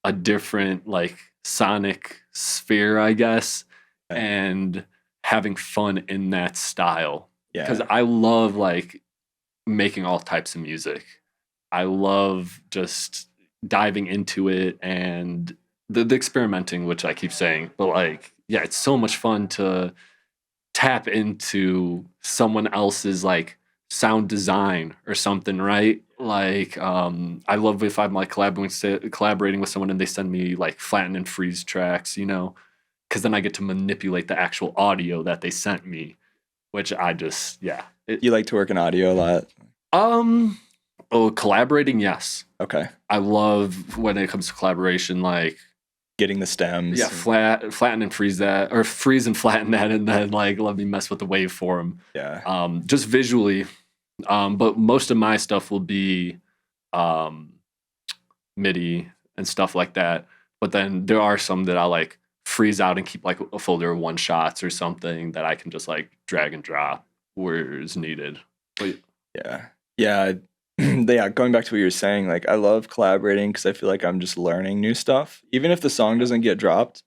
a different like sonic sphere, I guess, and having fun in that style. Yeah. Because I love like making all types of music. I love just diving into it and the experimenting, which I keep saying, but like, yeah, it's so much fun to tap into someone else's like sound design or something, right? Like, I love if I'm like collaborating with someone and they send me like flatten and freeze tracks, you know, because then I get to manipulate the actual audio that they sent me, which I just, yeah. You like to work in audio a lot? Oh, collaborating, yes. Okay. I love when it comes to collaboration, like getting the stems. Yeah, flatten and freeze that, or freeze and flatten that, and then like let me mess with the waveform. Yeah. Just visually. But most of my stuff will be MIDI and stuff like that. But then there are some that I like freeze out and keep like a folder of one shots or something that I can just like drag and drop where is needed. But, yeah. Yeah. Yeah, going back to what you were saying, like I love collaborating because I feel like I'm just learning new stuff. Even if the song doesn't get dropped,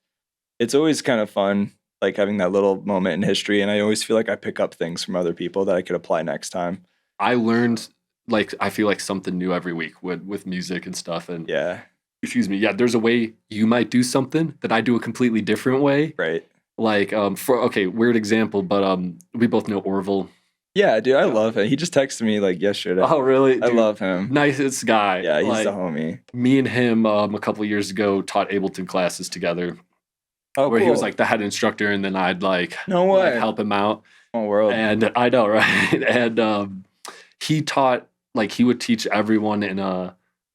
it's always kind of fun, like having that little moment in history. And I always feel like I pick up things from other people that I could apply next time. I learned, like, I feel like something new every week with music and stuff. And yeah, excuse me, yeah, there's a way you might do something that I do a completely different way. Right. Like, weird example, but we both know Orville. Yeah, dude, I love him. He just texted me like yesterday. Oh, really? Dude, I love him. Nicest guy. Yeah, he's like, the homie. Me and him a couple of years ago taught Ableton classes together. Oh, where cool. he was like the head instructor, and then I'd like no way help him out. Oh, world. And I know, right? And he taught, like, he would teach everyone in a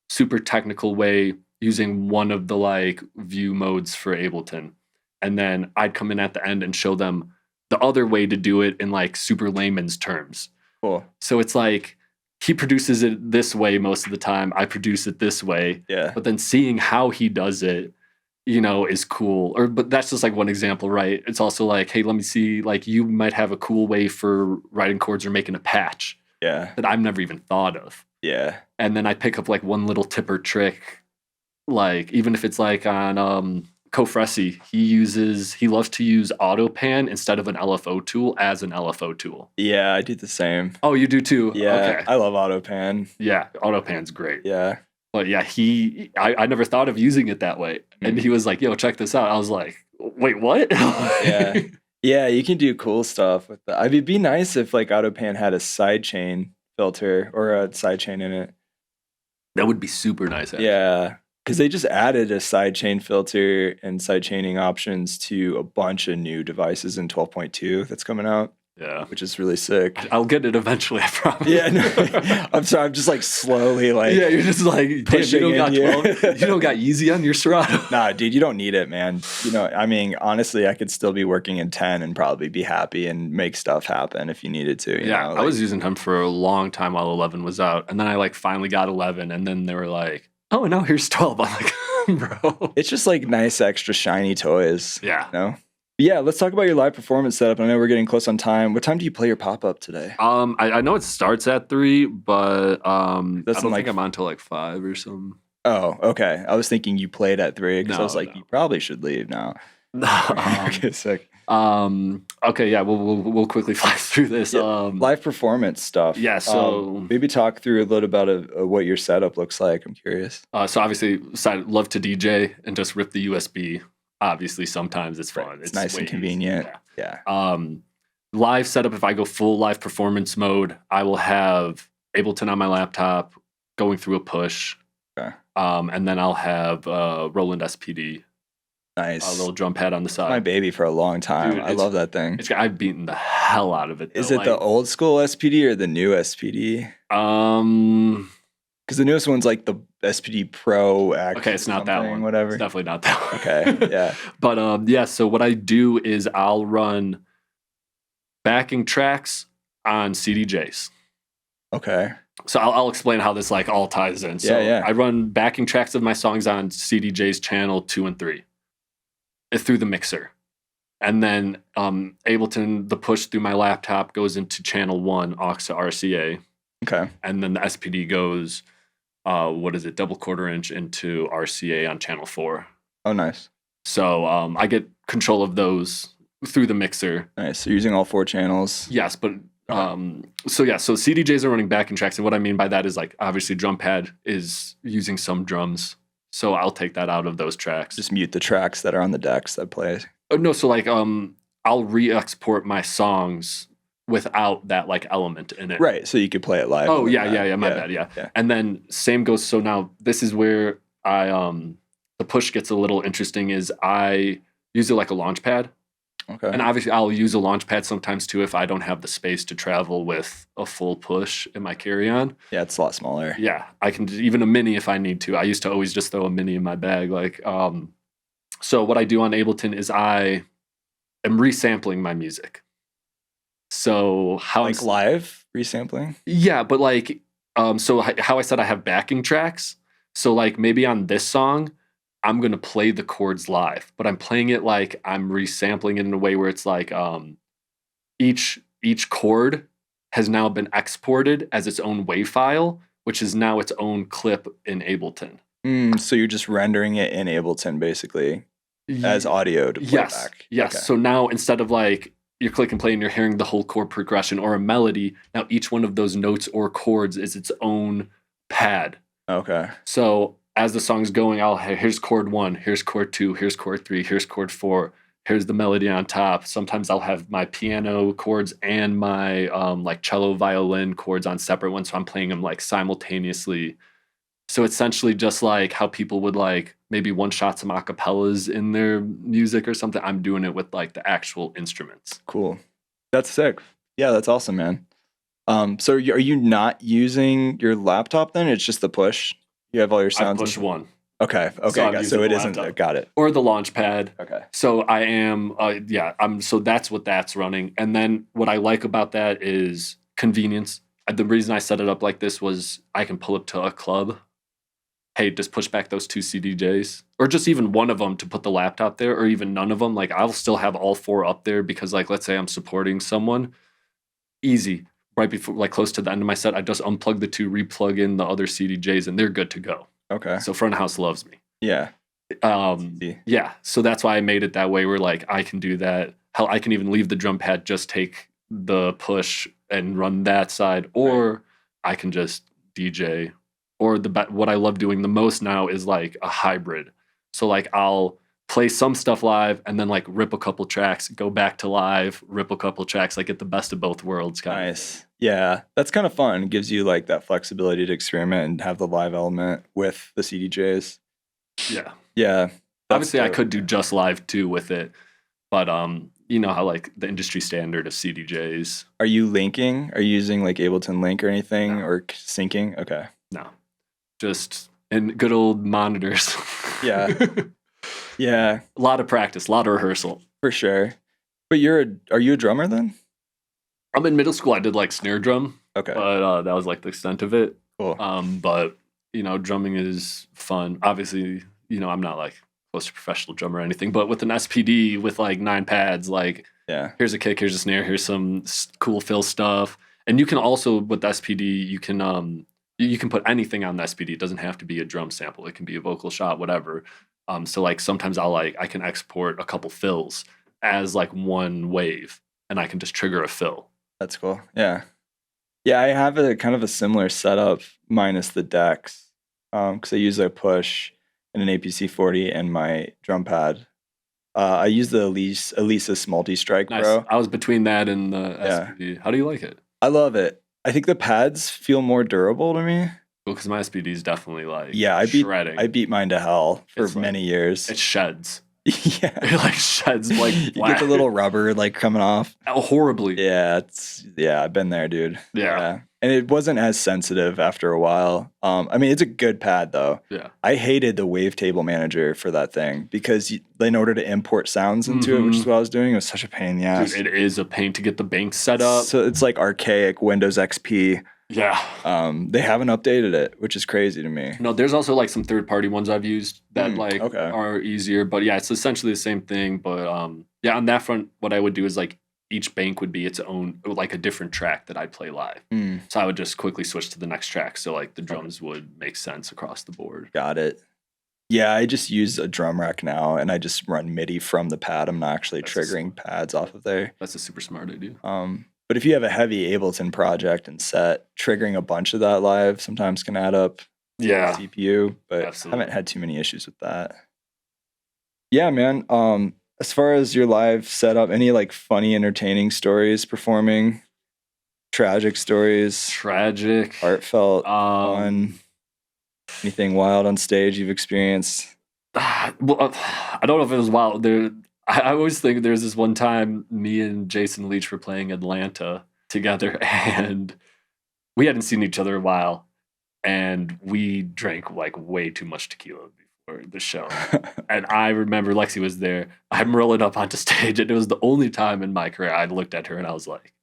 super technical way using one of the like view modes for Ableton, and then I'd come in at the end and show them the other way to do it in like super layman's terms. Cool. So it's like he produces it this way most of the time. I produce it this way. Yeah. But then seeing how he does it, you know, is cool. But that's just like one example, right? It's also like, hey, let me see, like you might have a cool way for writing chords or making a patch. Yeah. That I've never even thought of. Yeah. And then I pick up like one little tip or trick, like even if it's like on Kofresi, he loves to use AutoPan instead of an LFO tool as an LFO tool. Yeah, I do the same. Oh, you do too? Yeah, okay. I love AutoPan. Yeah, AutoPan's great. Yeah. But yeah, I never thought of using it that way. And he was like, yo, check this out. I was like, wait, what? Yeah. Yeah, you can do cool stuff with that. I mean, it'd be nice if like AutoPan had a sidechain filter or a sidechain in it. That would be super nice. Actually. Yeah. Because they just added a sidechain filter and sidechaining options to a bunch of new devices in 12.2 that's coming out. Yeah. Which is really sick. I'll get it eventually, I promise. Yeah, no, I'm sorry. I'm just like slowly like. Yeah, you're just like, damn, you don't got 12. You don't got Yeezy on your Serato. Nah, dude, you don't need it, man. You know, I mean, honestly, I could still be working in 10 and probably be happy and make stuff happen if you needed to. You know? Like, I was using him for a long time while 11 was out. And then I like finally got 11. And then they were like, oh, and now here's 12. I'm like, bro. It's just like nice, extra shiny toys. Yeah. You know? Yeah, let's talk about your live performance setup. I know we're getting close on time. What time do you play your pop-up today? I know it starts at 3, but I don't like, think I'm on till like 5 or something. Oh, okay. I was thinking you played at 3 because I was like, no. you probably should leave now. Okay, sick. Okay, yeah, we'll quickly fly through this. Yeah, live performance stuff. Yeah, so maybe talk through a little about what your setup looks like. I'm curious. So obviously, love to DJ and just rip the USB. Obviously, sometimes it's fun. Right. It's nice and convenient. Yeah. Live setup. If I go full live performance mode, I will have Ableton on my laptop going through a push. Okay. And then I'll have Roland SPD. Nice. A little drum pad on the side. My baby for a long time. Dude, I love that thing. I've beaten the hell out of it. Is it the old school SPD or the new SPD? Because the newest one's like the SPD Pro X. Okay, it's not that one. Whatever. It's definitely not that one. Okay, yeah. But yeah, so what I do is I'll run backing tracks on CDJs. Okay. So I'll explain how this like all ties in. So Yeah. I run backing tracks of my songs on CDJs channel 2 and 3 through the mixer. And then Ableton, the push through my laptop goes into channel 1, aux to RCA. Okay. And then the SPD goes, double quarter inch into RCA on channel 4. Oh, nice. So I get control of those through the mixer. Nice. So you're using all 4 channels. Yes, but so CDJs are running backing tracks, and what I mean by that is like obviously drum pad is using some drums, so I'll take that out of those tracks. Just mute the tracks that are on the decks that play. Oh, no, so like I'll re-export my songs without that like element in it. Right, so you could play it live. Oh yeah, my bad, yeah. And then same goes. So now this is where I the push gets a little interesting. Is I use it like a launch pad. Okay. And obviously, I'll use a launch pad sometimes too if I don't have the space to travel with a full push in my carry-on. Yeah, it's a lot smaller. Yeah, I can do even a mini if I need to. I used to always just throw a mini in my bag. So what I do on Ableton is I am resampling my music. So how like live resampling? Yeah, but like so how I said I have backing tracks. So like maybe on this song, I'm going to play the chords live, but I'm playing it like I'm resampling it in a way where it's like each chord has now been exported as its own WAV file, which is now its own clip in Ableton. So you're just rendering it in Ableton basically as audio to play back. Yes. Okay. So now instead of like you click and play and you're hearing the whole chord progression or a melody, now each one of those notes or chords is its own pad. Okay. So as the song's going, here's chord 1, here's chord 2, here's chord 3, here's chord 4, here's the melody on top. Sometimes I'll have my piano chords and my like cello, violin chords on separate ones, so I'm playing them like simultaneously. So essentially just like how people would like maybe one-shot some acapellas in their music or something, I'm doing it with like the actual instruments. Cool. That's sick. Yeah, that's awesome, man. So are you not using your laptop then? It's just the push? You have all your sounds? I push 1. Okay. So it isn't. Got it. Or the launch pad. Okay. So I am, so that's what that's running. And then what I like about that is convenience. The reason I set it up like this was I can pull up to a club. Hey, just push back those 2 CDJs or just even one of them to put the laptop there or even none of them. Like I'll still have all 4 up there because like, let's say I'm supporting someone. Easy. Right before, like close to the end of my set, I just unplug the 2, replug in the other CDJs, and they're good to go. Okay. So front of house loves me. Yeah. Yeah. So that's why I made it that way. Where like I can do that. Hell, I can even leave the drum pad, just take the push and run that side, or I can just DJ. Or what I love doing the most now is like a hybrid. So like I'll play some stuff live and then like rip a couple tracks, go back to live, rip a couple tracks, like get the best of both worlds. Nice. Yeah, that's kind of fun. It gives you like that flexibility to experiment and have the live element with the CDJs. Yeah. Yeah. Obviously I could do just live too with it, but you know how like the industry standard of CDJs. Are you linking? Are you using like Ableton Link or anything or syncing? Okay. No. Just in good old monitors. Yeah. Yeah. A lot of practice, a lot of rehearsal. For sure. But are you a drummer then? I'm in middle school. I did like snare drum. Okay. But that was like the extent of it. Cool. But you know, drumming is fun. Obviously, you know, I'm not like close to professional drummer or anything, but with an SPD with like 9 pads, like here's a kick, here's a snare, here's some cool fill stuff. And you can also with the SPD, you can put anything on the SPD. It doesn't have to be a drum sample. It can be a vocal shot, whatever. So like sometimes I can export a couple fills as like one wave and I can just trigger a fill. That's cool. Yeah. Yeah, I have a kind of a similar setup minus the decks. Because I use a push and an APC 40 and my drum pad. I use the Alesis Multi-Strike Nice. Pro. I was between that and the SPD. How do you like it? I love it. I think the pads feel more durable to me. Well, because my SPD is definitely like shredding. I beat mine to hell for It's many years. It sheds. Yeah. It like sheds like You get the little rubber like coming off. horribly. Yeah, I've been there, dude. Yeah. And it wasn't as sensitive after a while. I mean, it's a good pad though. Yeah. I hated the wavetable manager for that thing because in order to import sounds into it, which is what I was doing, it was such a pain in the ass. Dude, it is a pain to get the bank set up. So it's like archaic Windows XP. Yeah. They haven't updated it, which is crazy to me. No, there's also like some third-party ones I've used that okay. are easier. But yeah, it's essentially the same thing. But yeah, on that front, what I would do is like each bank would be its own, like a different track that I'd play live. So I would just quickly switch to the next track. So like the drums would make sense across the board. Got it. Yeah, I just use a drum rack now and I just run MIDI from the pad. I'm not actually triggering pads off of there. That's a super smart idea. But if you have a heavy Ableton project and set, triggering a bunch of that live sometimes can add up. Yeah. CPU, but Absolutely. haven't had too many issues with that. Yeah, man. As far as your live setup, any like funny, entertaining stories performing, tragic stories, heartfelt, fun, anything wild on stage you've experienced? Well, I don't know if it was wild. I always think there's this one time me and Jason Leach were playing Atlanta together, and we hadn't seen each other in a while, and we drank like way too much tequila before the show. And I remember Lexi was there. I'm rolling up onto stage, and it was the only time in my career I looked at her and I was like,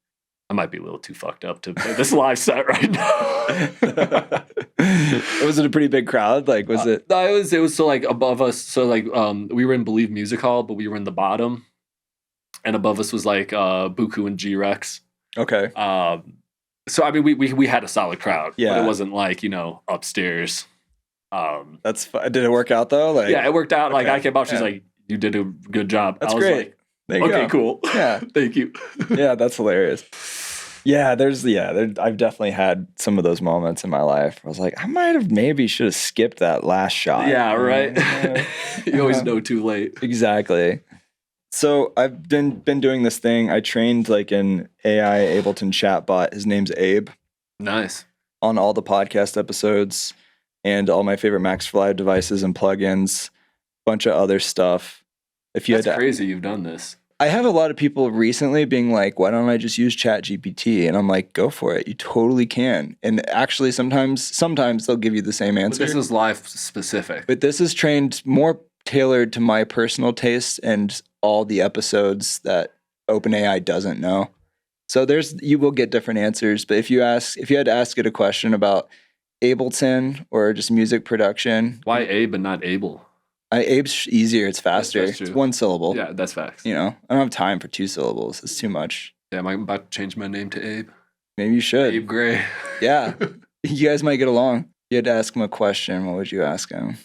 I might be a little too fucked up to play this live set right now. Was it a pretty big crowd? Like, was it? No, it was so like above us. So like we were in Believe Music Hall, but we were in the bottom, and above us was like Buku and GRiZ. Okay. So I mean, we had a solid crowd. Yeah. But it wasn't like upstairs. That's fun. Did it work out though? Like, yeah, it worked out. Like okay. I came up, she's like, "You did a good job." That's I was great. Like, there you okay, go. cool. Yeah. Thank you. Yeah, that's hilarious. Yeah, I've definitely had some of those moments in my life. I was like, I might have maybe should have skipped that last shot. Yeah, right. You always know too late. Exactly. So I've been doing this thing. I trained like an AI Ableton chatbot. His name's Abe. Nice. On all the podcast episodes and all my favorite Max for Live devices and plugins, bunch of other stuff. If you That's crazy you've done this. I have a lot of people recently being like, why don't I just use ChatGPT? And I'm like, go for it. You totally can. And actually sometimes they'll give you the same answer. But this is live specific. But this is trained more tailored to my personal taste and all the episodes that OpenAI doesn't know. So you will get different answers. But if you had to ask it a question about Ableton or just music production. Why Abe and not Able? Abe's easier. It's faster. That's it's one syllable. Yeah, that's facts. You know, I don't have time for 2 syllables. It's too much. Damn, I'm about to change my name to Abe. Maybe you should. Abe Gray. Yeah. You guys might get along. You had to ask him a question. What would you ask him?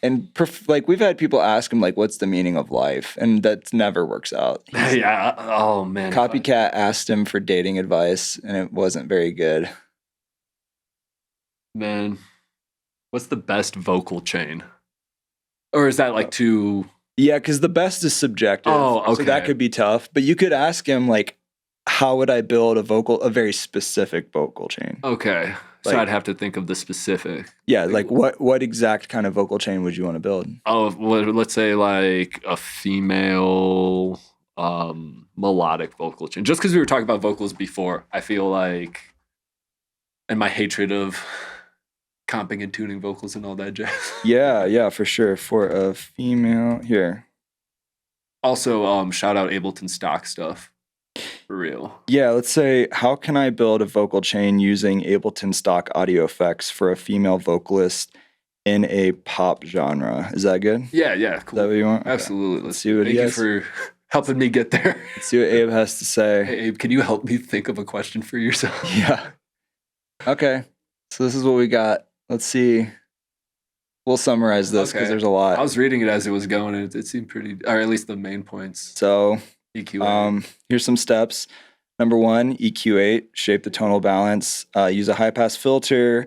And like we've had people ask him like, what's the meaning of life? And that never works out. Yeah. Oh, man. Copycat asked him for dating advice and it wasn't very good. Man, what's the best vocal chain? Or is that like too... Yeah, because the best is subjective. Oh, okay. So that could be tough. But you could ask him, like, how would I build a very specific vocal chain? Okay. Like, so I'd have to think of the specific. Yeah, like what exact kind of vocal chain would you want to build? Oh, well, let's say like a female melodic vocal chain. Just because we were talking about vocals before, I feel like, and my hatred of comping and tuning vocals and all that jazz. Yeah, for sure. For a female, here. Also, shout out Ableton stock stuff. For real. Yeah, let's say, how can I build a vocal chain using Ableton stock audio effects for a female vocalist in a pop genre? Is that good? Yeah, cool. Is that what you want? Absolutely. Okay. Let's see what Thank you for helping me get there. Let's see what Abe has to say. Hey, Abe, can you help me think of a question for yourself? Yeah. Okay. So this is what we got. Let's see. We'll summarize this because there's a lot. I was reading it as it was going, and it seemed pretty, or at least the main points. So EQ8. Here's some steps. Number 1, EQ8, shape the tonal balance. Use a high pass filter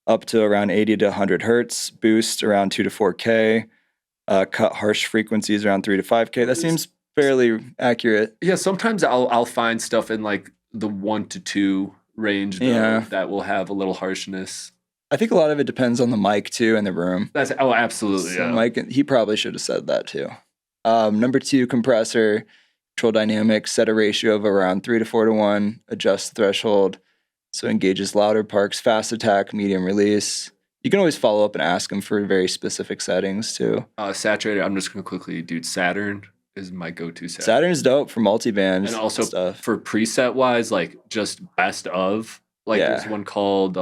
up to around 80 to 100 hertz. Boost around 2 to 4K. Cut harsh frequencies around 3 to 5K. That seems fairly accurate. Yeah, sometimes I'll find stuff in like the 1 to 2 range that will have a little harshness. I think a lot of it depends on the mic too in the room. Absolutely. So yeah. Mike, he probably should have said that too. Number 2, compressor, control dynamics, set a ratio of around 3 to 4 to 1, adjust the threshold. So engages louder, parks, fast attack, medium release. You can always follow up and ask them for very specific settings too. Saturator, I'm just gonna quickly, dude. Saturn is my go-to. Saturn's dope for multiband and also stuff. For preset wise, like just best of. Like there's one called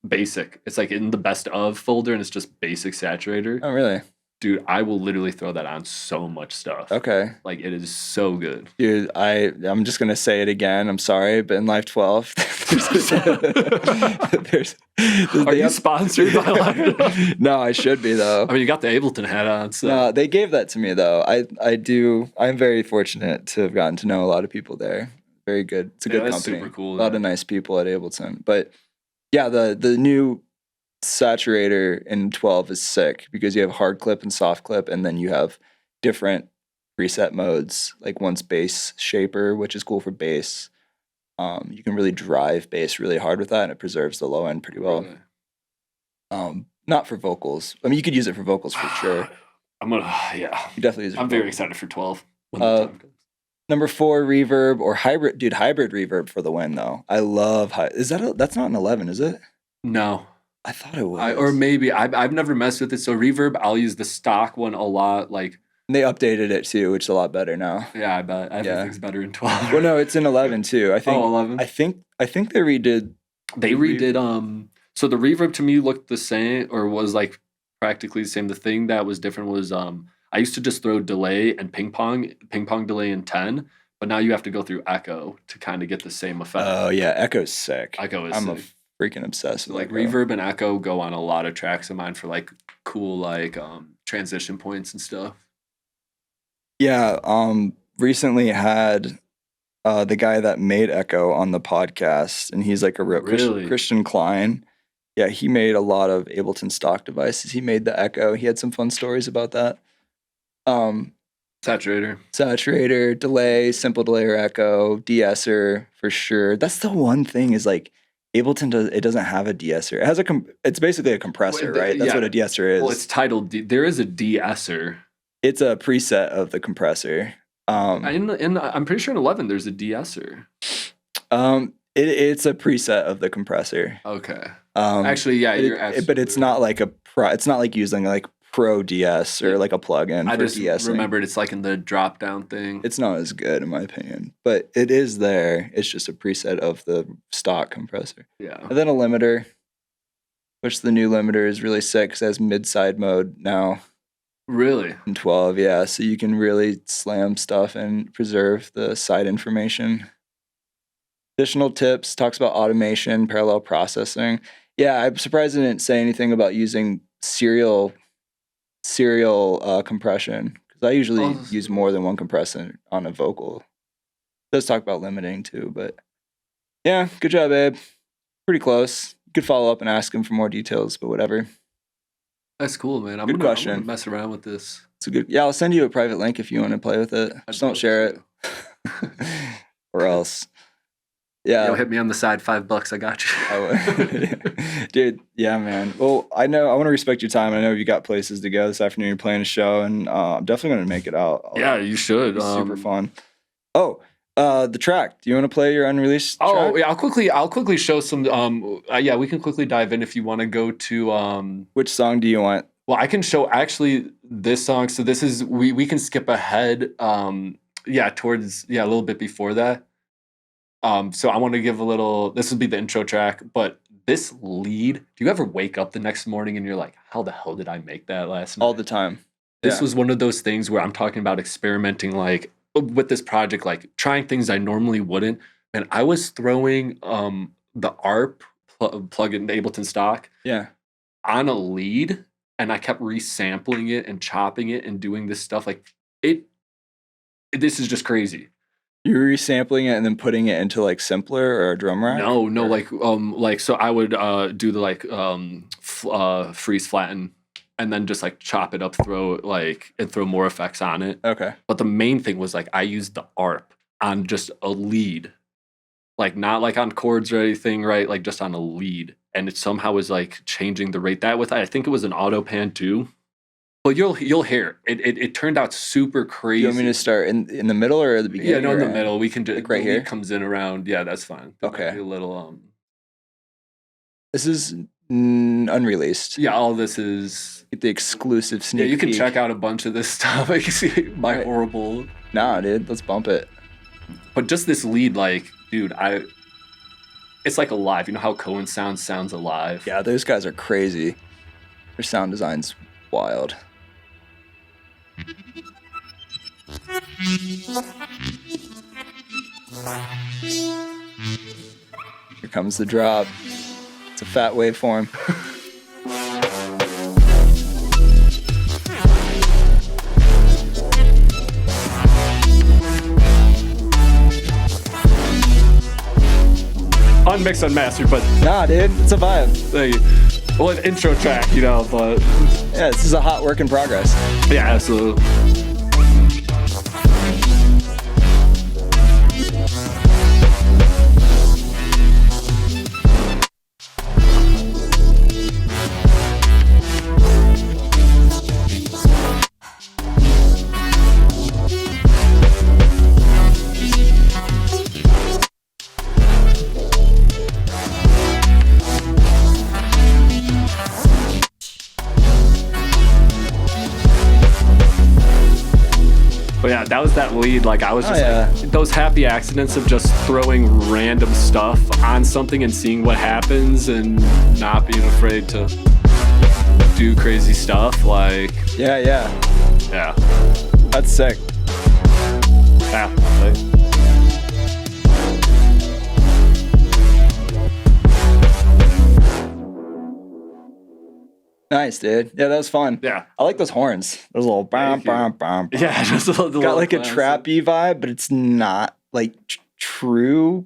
Basic. It's like in the best of folder, and it's just basic saturator. Oh, really? Dude, I will literally throw that on so much stuff. Okay. Like it is so good. Dude, I'm just gonna say it again. I'm sorry, but in Live 12, Are you sponsored by Live? No, I should be though. I mean, you got the Ableton hat on. So. No, they gave that to me though. I'm very fortunate to have gotten to know a lot of people there. Very good. It's a good company. Super cool. A lot of nice people at Ableton. But yeah, the new saturator in 12 is sick because you have hard clip and soft clip, and then you have different preset modes. Like one's bass shaper, which is cool for bass. You can really drive bass really hard with that, and it preserves the low end pretty well. Really? Not for vocals. I mean, you could use it for vocals for sure. You definitely use it. I'm very excited for 12 when the time comes. Number 4, reverb or hybrid. Dude, hybrid reverb for the win though. I love that's not an 11, is it? No. I thought it was. Or maybe I've never messed with it. So reverb, I'll use the stock one a lot. Like they updated it too, which is a lot better now. Yeah, I bet everything's better in 12. Well, no, it's in 11 too. I think. 11. I think they redid. They redid. So the reverb to me looked the same, or was like practically the same. The thing that was different was I used to just throw delay and ping pong delay in 10. But now you have to go through echo to kind of get the same effect. Oh yeah, echo's sick. Echo is sick. Freaking obsessed with like echo. Reverb and echo go on a lot of tracks of mine for like cool like transition points and stuff. Yeah, recently had the guy that made Echo on the podcast, and he's like a real Christian Klein. Yeah, he made a lot of Ableton stock devices. He made the Echo. He had some fun stories about that. Saturator, delay, simple delay or echo, de-esser for sure. That's the one thing is like Ableton doesn't have a de-esser. It has it's basically a compressor, right? That's what a de-esser is. Well, it's titled there is a de-esser. It's a preset of the compressor. I'm pretty sure in 11 there's a de-esser. It's a preset of the compressor. Okay. Actually, yeah, you're absolutely but it's not like it's not like using like Pro DS or like a plugin. I just remembered it's like in the drop down thing. It's not as good in my opinion, but it is there. It's just a preset of the stock compressor. Yeah. And then a limiter, which the new limiter is really sick because it has mid-side mode now. Really? In 12, yeah. So you can really slam stuff and preserve the side information. Additional tips, talks about automation, parallel processing. Yeah, I'm surprised it didn't say anything about using serial compression because I usually use more than one compressor on a vocal. It does talk about limiting too, but yeah, good job, Abe. Pretty close. You could follow up and ask him for more details, but whatever. That's cool, man. I'm gonna mess around with this. It's a good. Yeah, I'll send you a private link if you want to play with it. Just don't share it, or else. Yeah, you'll hit me on the side. $5, I got you. Dude, yeah, man. Well, I want to respect your time. I know you got places to go this afternoon. You're playing a show, and I'm definitely going to make it out. Yeah, you should. Super fun. Oh, the track. Do you want to play your unreleased track? Oh, yeah. I'll quickly show some. Yeah, we can quickly dive in if you want to go to. Which song do you want? Well, I can show actually this song. So this is we can skip ahead. Towards a little bit before that. So I want to give a little, this would be the intro track, but this lead, do you ever wake up the next morning and you're like, how the hell did I make that last night? All the time. This was one of those things where I'm talking about experimenting like with this project, like trying things I normally wouldn't. And I was throwing the ARP plug-in Ableton stock on a lead, and I kept resampling it and chopping it and doing this stuff. Like this is just crazy. You're resampling it and then putting it into like simpler or a drum rack? No, like so I would do the like freeze flatten and then just like chop it up, throw more effects on it. Okay. But the main thing was like I used the ARP on just a lead. Like not like on chords or anything, right? Like just on a lead. And it somehow was like changing the rate. That with I think it was an auto pan too. Well, you'll hear it turned out super crazy. You want me to start in the middle or at the beginning? Yeah, no, in the middle. We can do like right here. It comes in around. Yeah, that's fine. Okay. A little This is unreleased. Yeah, all this is... Get the exclusive sneak Yeah, you can peek. check out a bunch of this stuff. You can see my horrible... Nah, dude, let's bump it. But just this lead, like, dude, it's like alive. You know how Cohen sounds alive? Yeah, those guys are crazy. Their sound design's wild. Here comes the drop. It's a fat waveform. Unmixed, unmastered, but Nah, dude, it's a vibe. well, an intro track, you know, but Yeah, this is a hot work in progress. yeah, absolutely. But yeah, that was that lead. Like I was just like, those happy accidents of just throwing random stuff on something and seeing what happens and not being afraid to do crazy stuff. Like Yeah. That's sick. yeah. Nice, dude. Yeah, that was fun. Yeah. I like those horns. Those little bam, bam, bam. Yeah, just a little Got like a trappy vibe, but it's not like true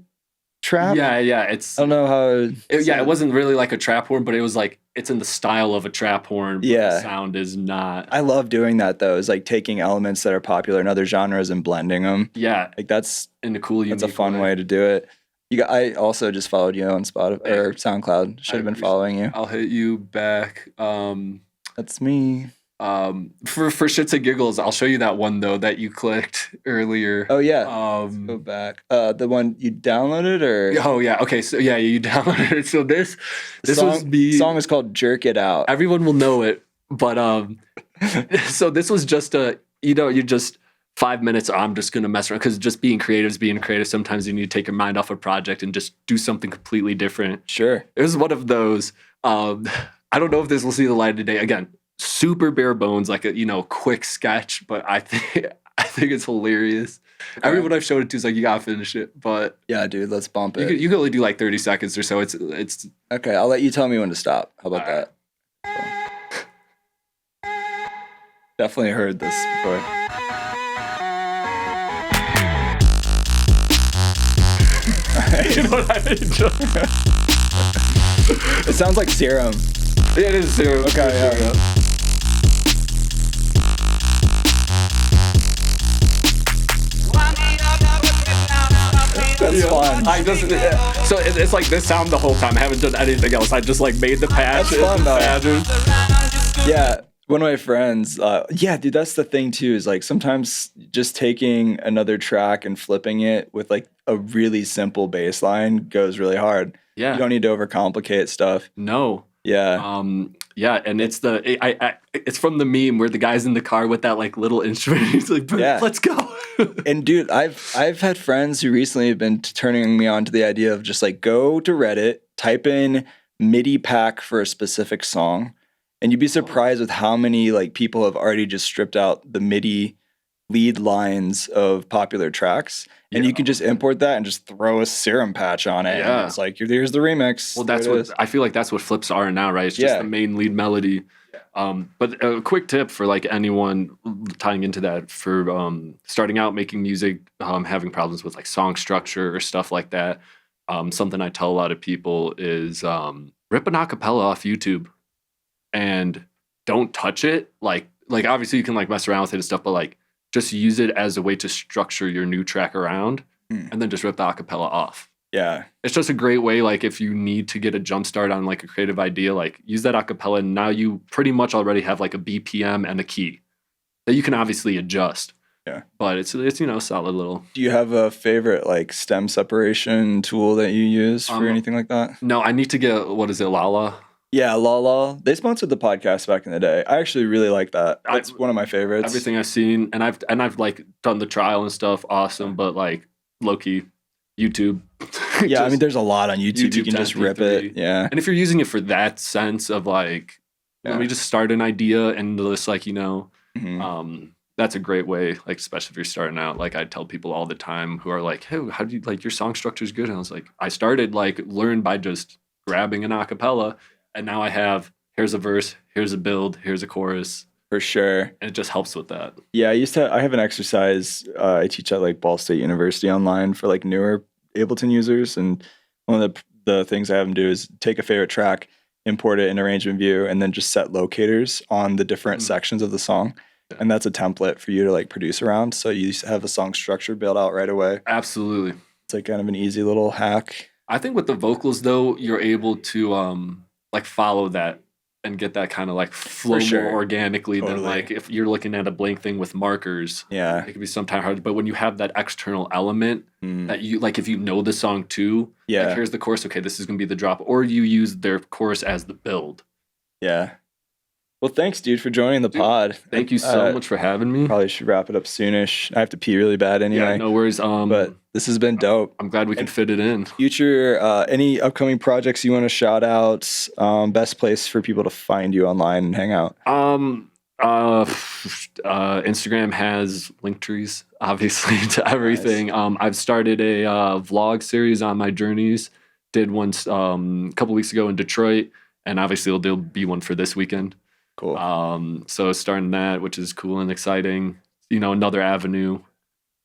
trap. Yeah. I don't know how. It wasn't really like a trap horn, but it was like it's in the style of a trap horn. But Yeah. the sound is not. I love doing that though. Is like taking elements that are popular in other genres and blending them. Yeah, Like that's in a cool, a fun way to do it. I also just followed you on Spotify or SoundCloud. Should have been following you. I'll hit you back. That's me. For shits and giggles, I'll show you that one though that you clicked earlier. Oh yeah. Go back. The one you downloaded or? Oh yeah. Okay. So yeah, you downloaded it. So this song, was me. Song is called "Jerk It Out." Everyone will know it, but so this was just you just 5 minutes. I'm just gonna mess around because just being creative is being creative. Sometimes you need to take your mind off a project and just do something completely different. Sure. It was one of those. I don't know if this will see the light of day again. Super bare bones, like a quick sketch, but I think it's hilarious. Okay. Everyone I've showed it to is like, you gotta finish it, but Yeah, dude, let's bump it. you can only do like 30 seconds or so. It's Okay, I'll let you tell me when to stop. How about that? Definitely heard this before. you know what I mean? It sounds like Serum. It is zero. Okay, yeah. That's fun. I just so it's like this sound the whole time. I haven't done anything else. I just like made the patch. That's fun though. Yeah, one of my friends. Yeah, dude, that's the thing too. Is like sometimes just taking another track and flipping it with like a really simple bass line goes really hard. Yeah, you don't need to overcomplicate stuff. No. Yeah. Yeah, and it's it's from the meme where the guy's in the car with that like little instrument. He's like, Yeah. let's go. And dude, I've had friends who recently have been turning me on to the idea of just like go to Reddit, type in MIDI pack for a specific song, and you'd be surprised with how many like people have already just stripped out the MIDI lead lines of popular tracks, and you can just import that and just throw a Serum patch on it. Yeah. And it's like here's the remix. Well, that's what I feel like. That's what flips are now, right? It's just the main lead melody. But a quick tip for like anyone tying into that for starting out making music, having problems with like song structure or stuff like that. Something I tell a lot of people is rip an acapella off YouTube and don't touch it. Like obviously you can like mess around with it and stuff, but like just use it as a way to structure your new track around, and then just rip the acapella off. Yeah. It's just a great way, like if you need to get a jump start on like a creative idea, like use that acapella, and now you pretty much already have like a BPM and a key that you can obviously adjust. Yeah. But it's a solid little. Do you have a favorite like stem separation tool that you use for anything like that? No, I need to get, what is it, Lala? Yeah, Lala. They sponsored the podcast back in the day. I actually really like that. That's one of my favorites. Everything I've seen, and I've like done the trial and stuff, awesome, but like low key YouTube. Yeah, I mean there's a lot on YouTube. You can just rip it. Yeah. And if you're using it for that sense of like, let me just start an idea and just like, that's a great way, like especially if you're starting out. Like I tell people all the time who are like, hey, how do you like your song structure is good? And I was like, I started like learn by just grabbing an acapella. And now I have, here's a verse, here's a build, here's a chorus. For sure. And it just helps with that. Yeah, I have an exercise I teach at like Ball State University online for like newer Ableton users. And one of the things I have them do is take a favorite track, import it in arrangement view, and then just set locators on the different sections of the song. Yeah. And that's a template for you to like produce around. So you have a song structure built out right away. Absolutely. It's like kind of an easy little hack. I think with the vocals though, you're able to like follow that and get that kind of like flow more organically than like if you're looking at a blank thing with markers. Yeah. It can be sometimes hard, but when you have that external element that you like, if you know the song too, like here's the chorus. Okay, this is going to be the drop, or you use their chorus as the build. Yeah. Well, thanks, dude, for joining the pod. Thank you so much for having me. Probably should wrap it up soonish. I have to pee really bad anyway. Yeah, no worries. But this has been dope. I'm glad we can fit it in. Future, any upcoming projects you want to shout out? Best place for people to find you online and hang out. Instagram has link trees, obviously, to everything. Nice. I've started a vlog series on my journeys. Did one a couple weeks ago in Detroit, and obviously there'll be one for this weekend. Cool. So starting that, which is cool and exciting. Another avenue.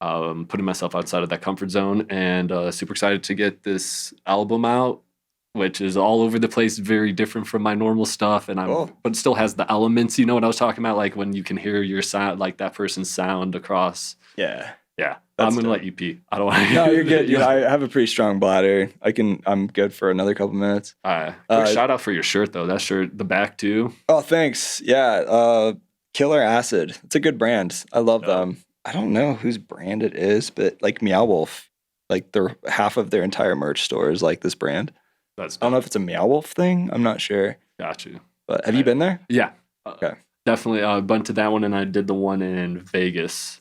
Putting myself outside of that comfort zone, and super excited to get this album out, which is all over the place, very different from my normal stuff, and but it still has the elements. You know what I was talking about, like when you can hear your sound, like that person's sound across. Yeah. I'm gonna let you pee. I don't want to. No, you're good. I have a pretty strong bladder. I'm good for another couple minutes. Quick shout out for your shirt though. That shirt, the back too. Oh, thanks. Yeah. Killer Acid. It's a good brand. I love them. I don't know whose brand it is, but like Meow Wolf, like half of their entire merch store is like this brand. I don't know if it's a Meow Wolf thing. I'm not sure. Got you. But have you been there? Yeah. Okay. Definitely. I went to that one, and I did the one in Vegas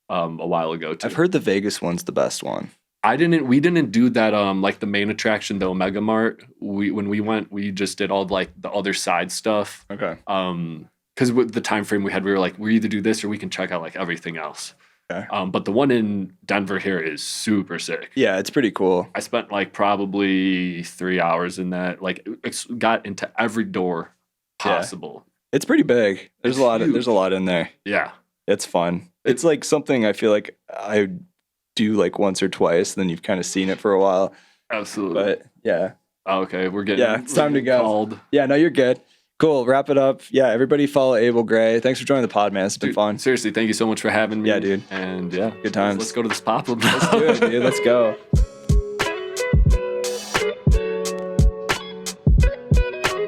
a while ago too. I've heard the Vegas one's the best one. We didn't do that like the main attraction, the Omega Mart. When we went, we just did all like the other side stuff. Okay. Because with the time frame we had, we were like, we either do this or we can check out like everything else. Okay. But the one in Denver here is super sick. Yeah, it's pretty cool. I spent like probably 3 hours in that. Like, it got into every door possible. Yeah. It's pretty big. There's a lot in there. Yeah. It's fun. It's like something I feel like I do like once or twice, then you've kind of seen it for a while. Absolutely. But yeah. Okay, it's time to go. Called. Yeah, no, you're good. Cool. Wrap it up. Yeah, everybody follow Abel Gray. Thanks for joining the pod, man. It's been fun. Seriously, thank you so much for having me. Yeah, dude. And good times. Let's go to this pop-up. Let's do it, dude. Let's go.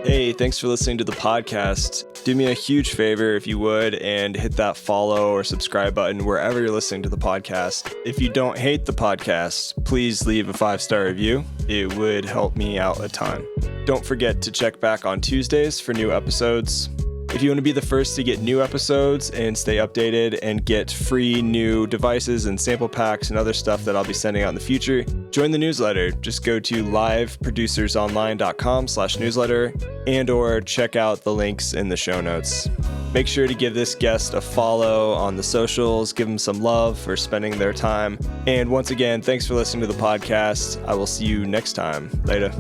Hey, thanks for listening to the podcast. Do me a huge favor if you would and hit that follow or subscribe button wherever you're listening to the podcast. If you don't hate the podcast, please leave a 5-star review. It would help me out a ton. Don't forget to check back on Tuesdays for new episodes. If you want to be the first to get new episodes and stay updated and get free new devices and sample packs and other stuff that I'll be sending out in the future, join the newsletter. Just go to liveproducersonline.com/newsletter and or check out the links in the show notes. Make sure to give this guest a follow on the socials, give them some love for spending their time. And once again, thanks for listening to the podcast. I will see you next time. Later.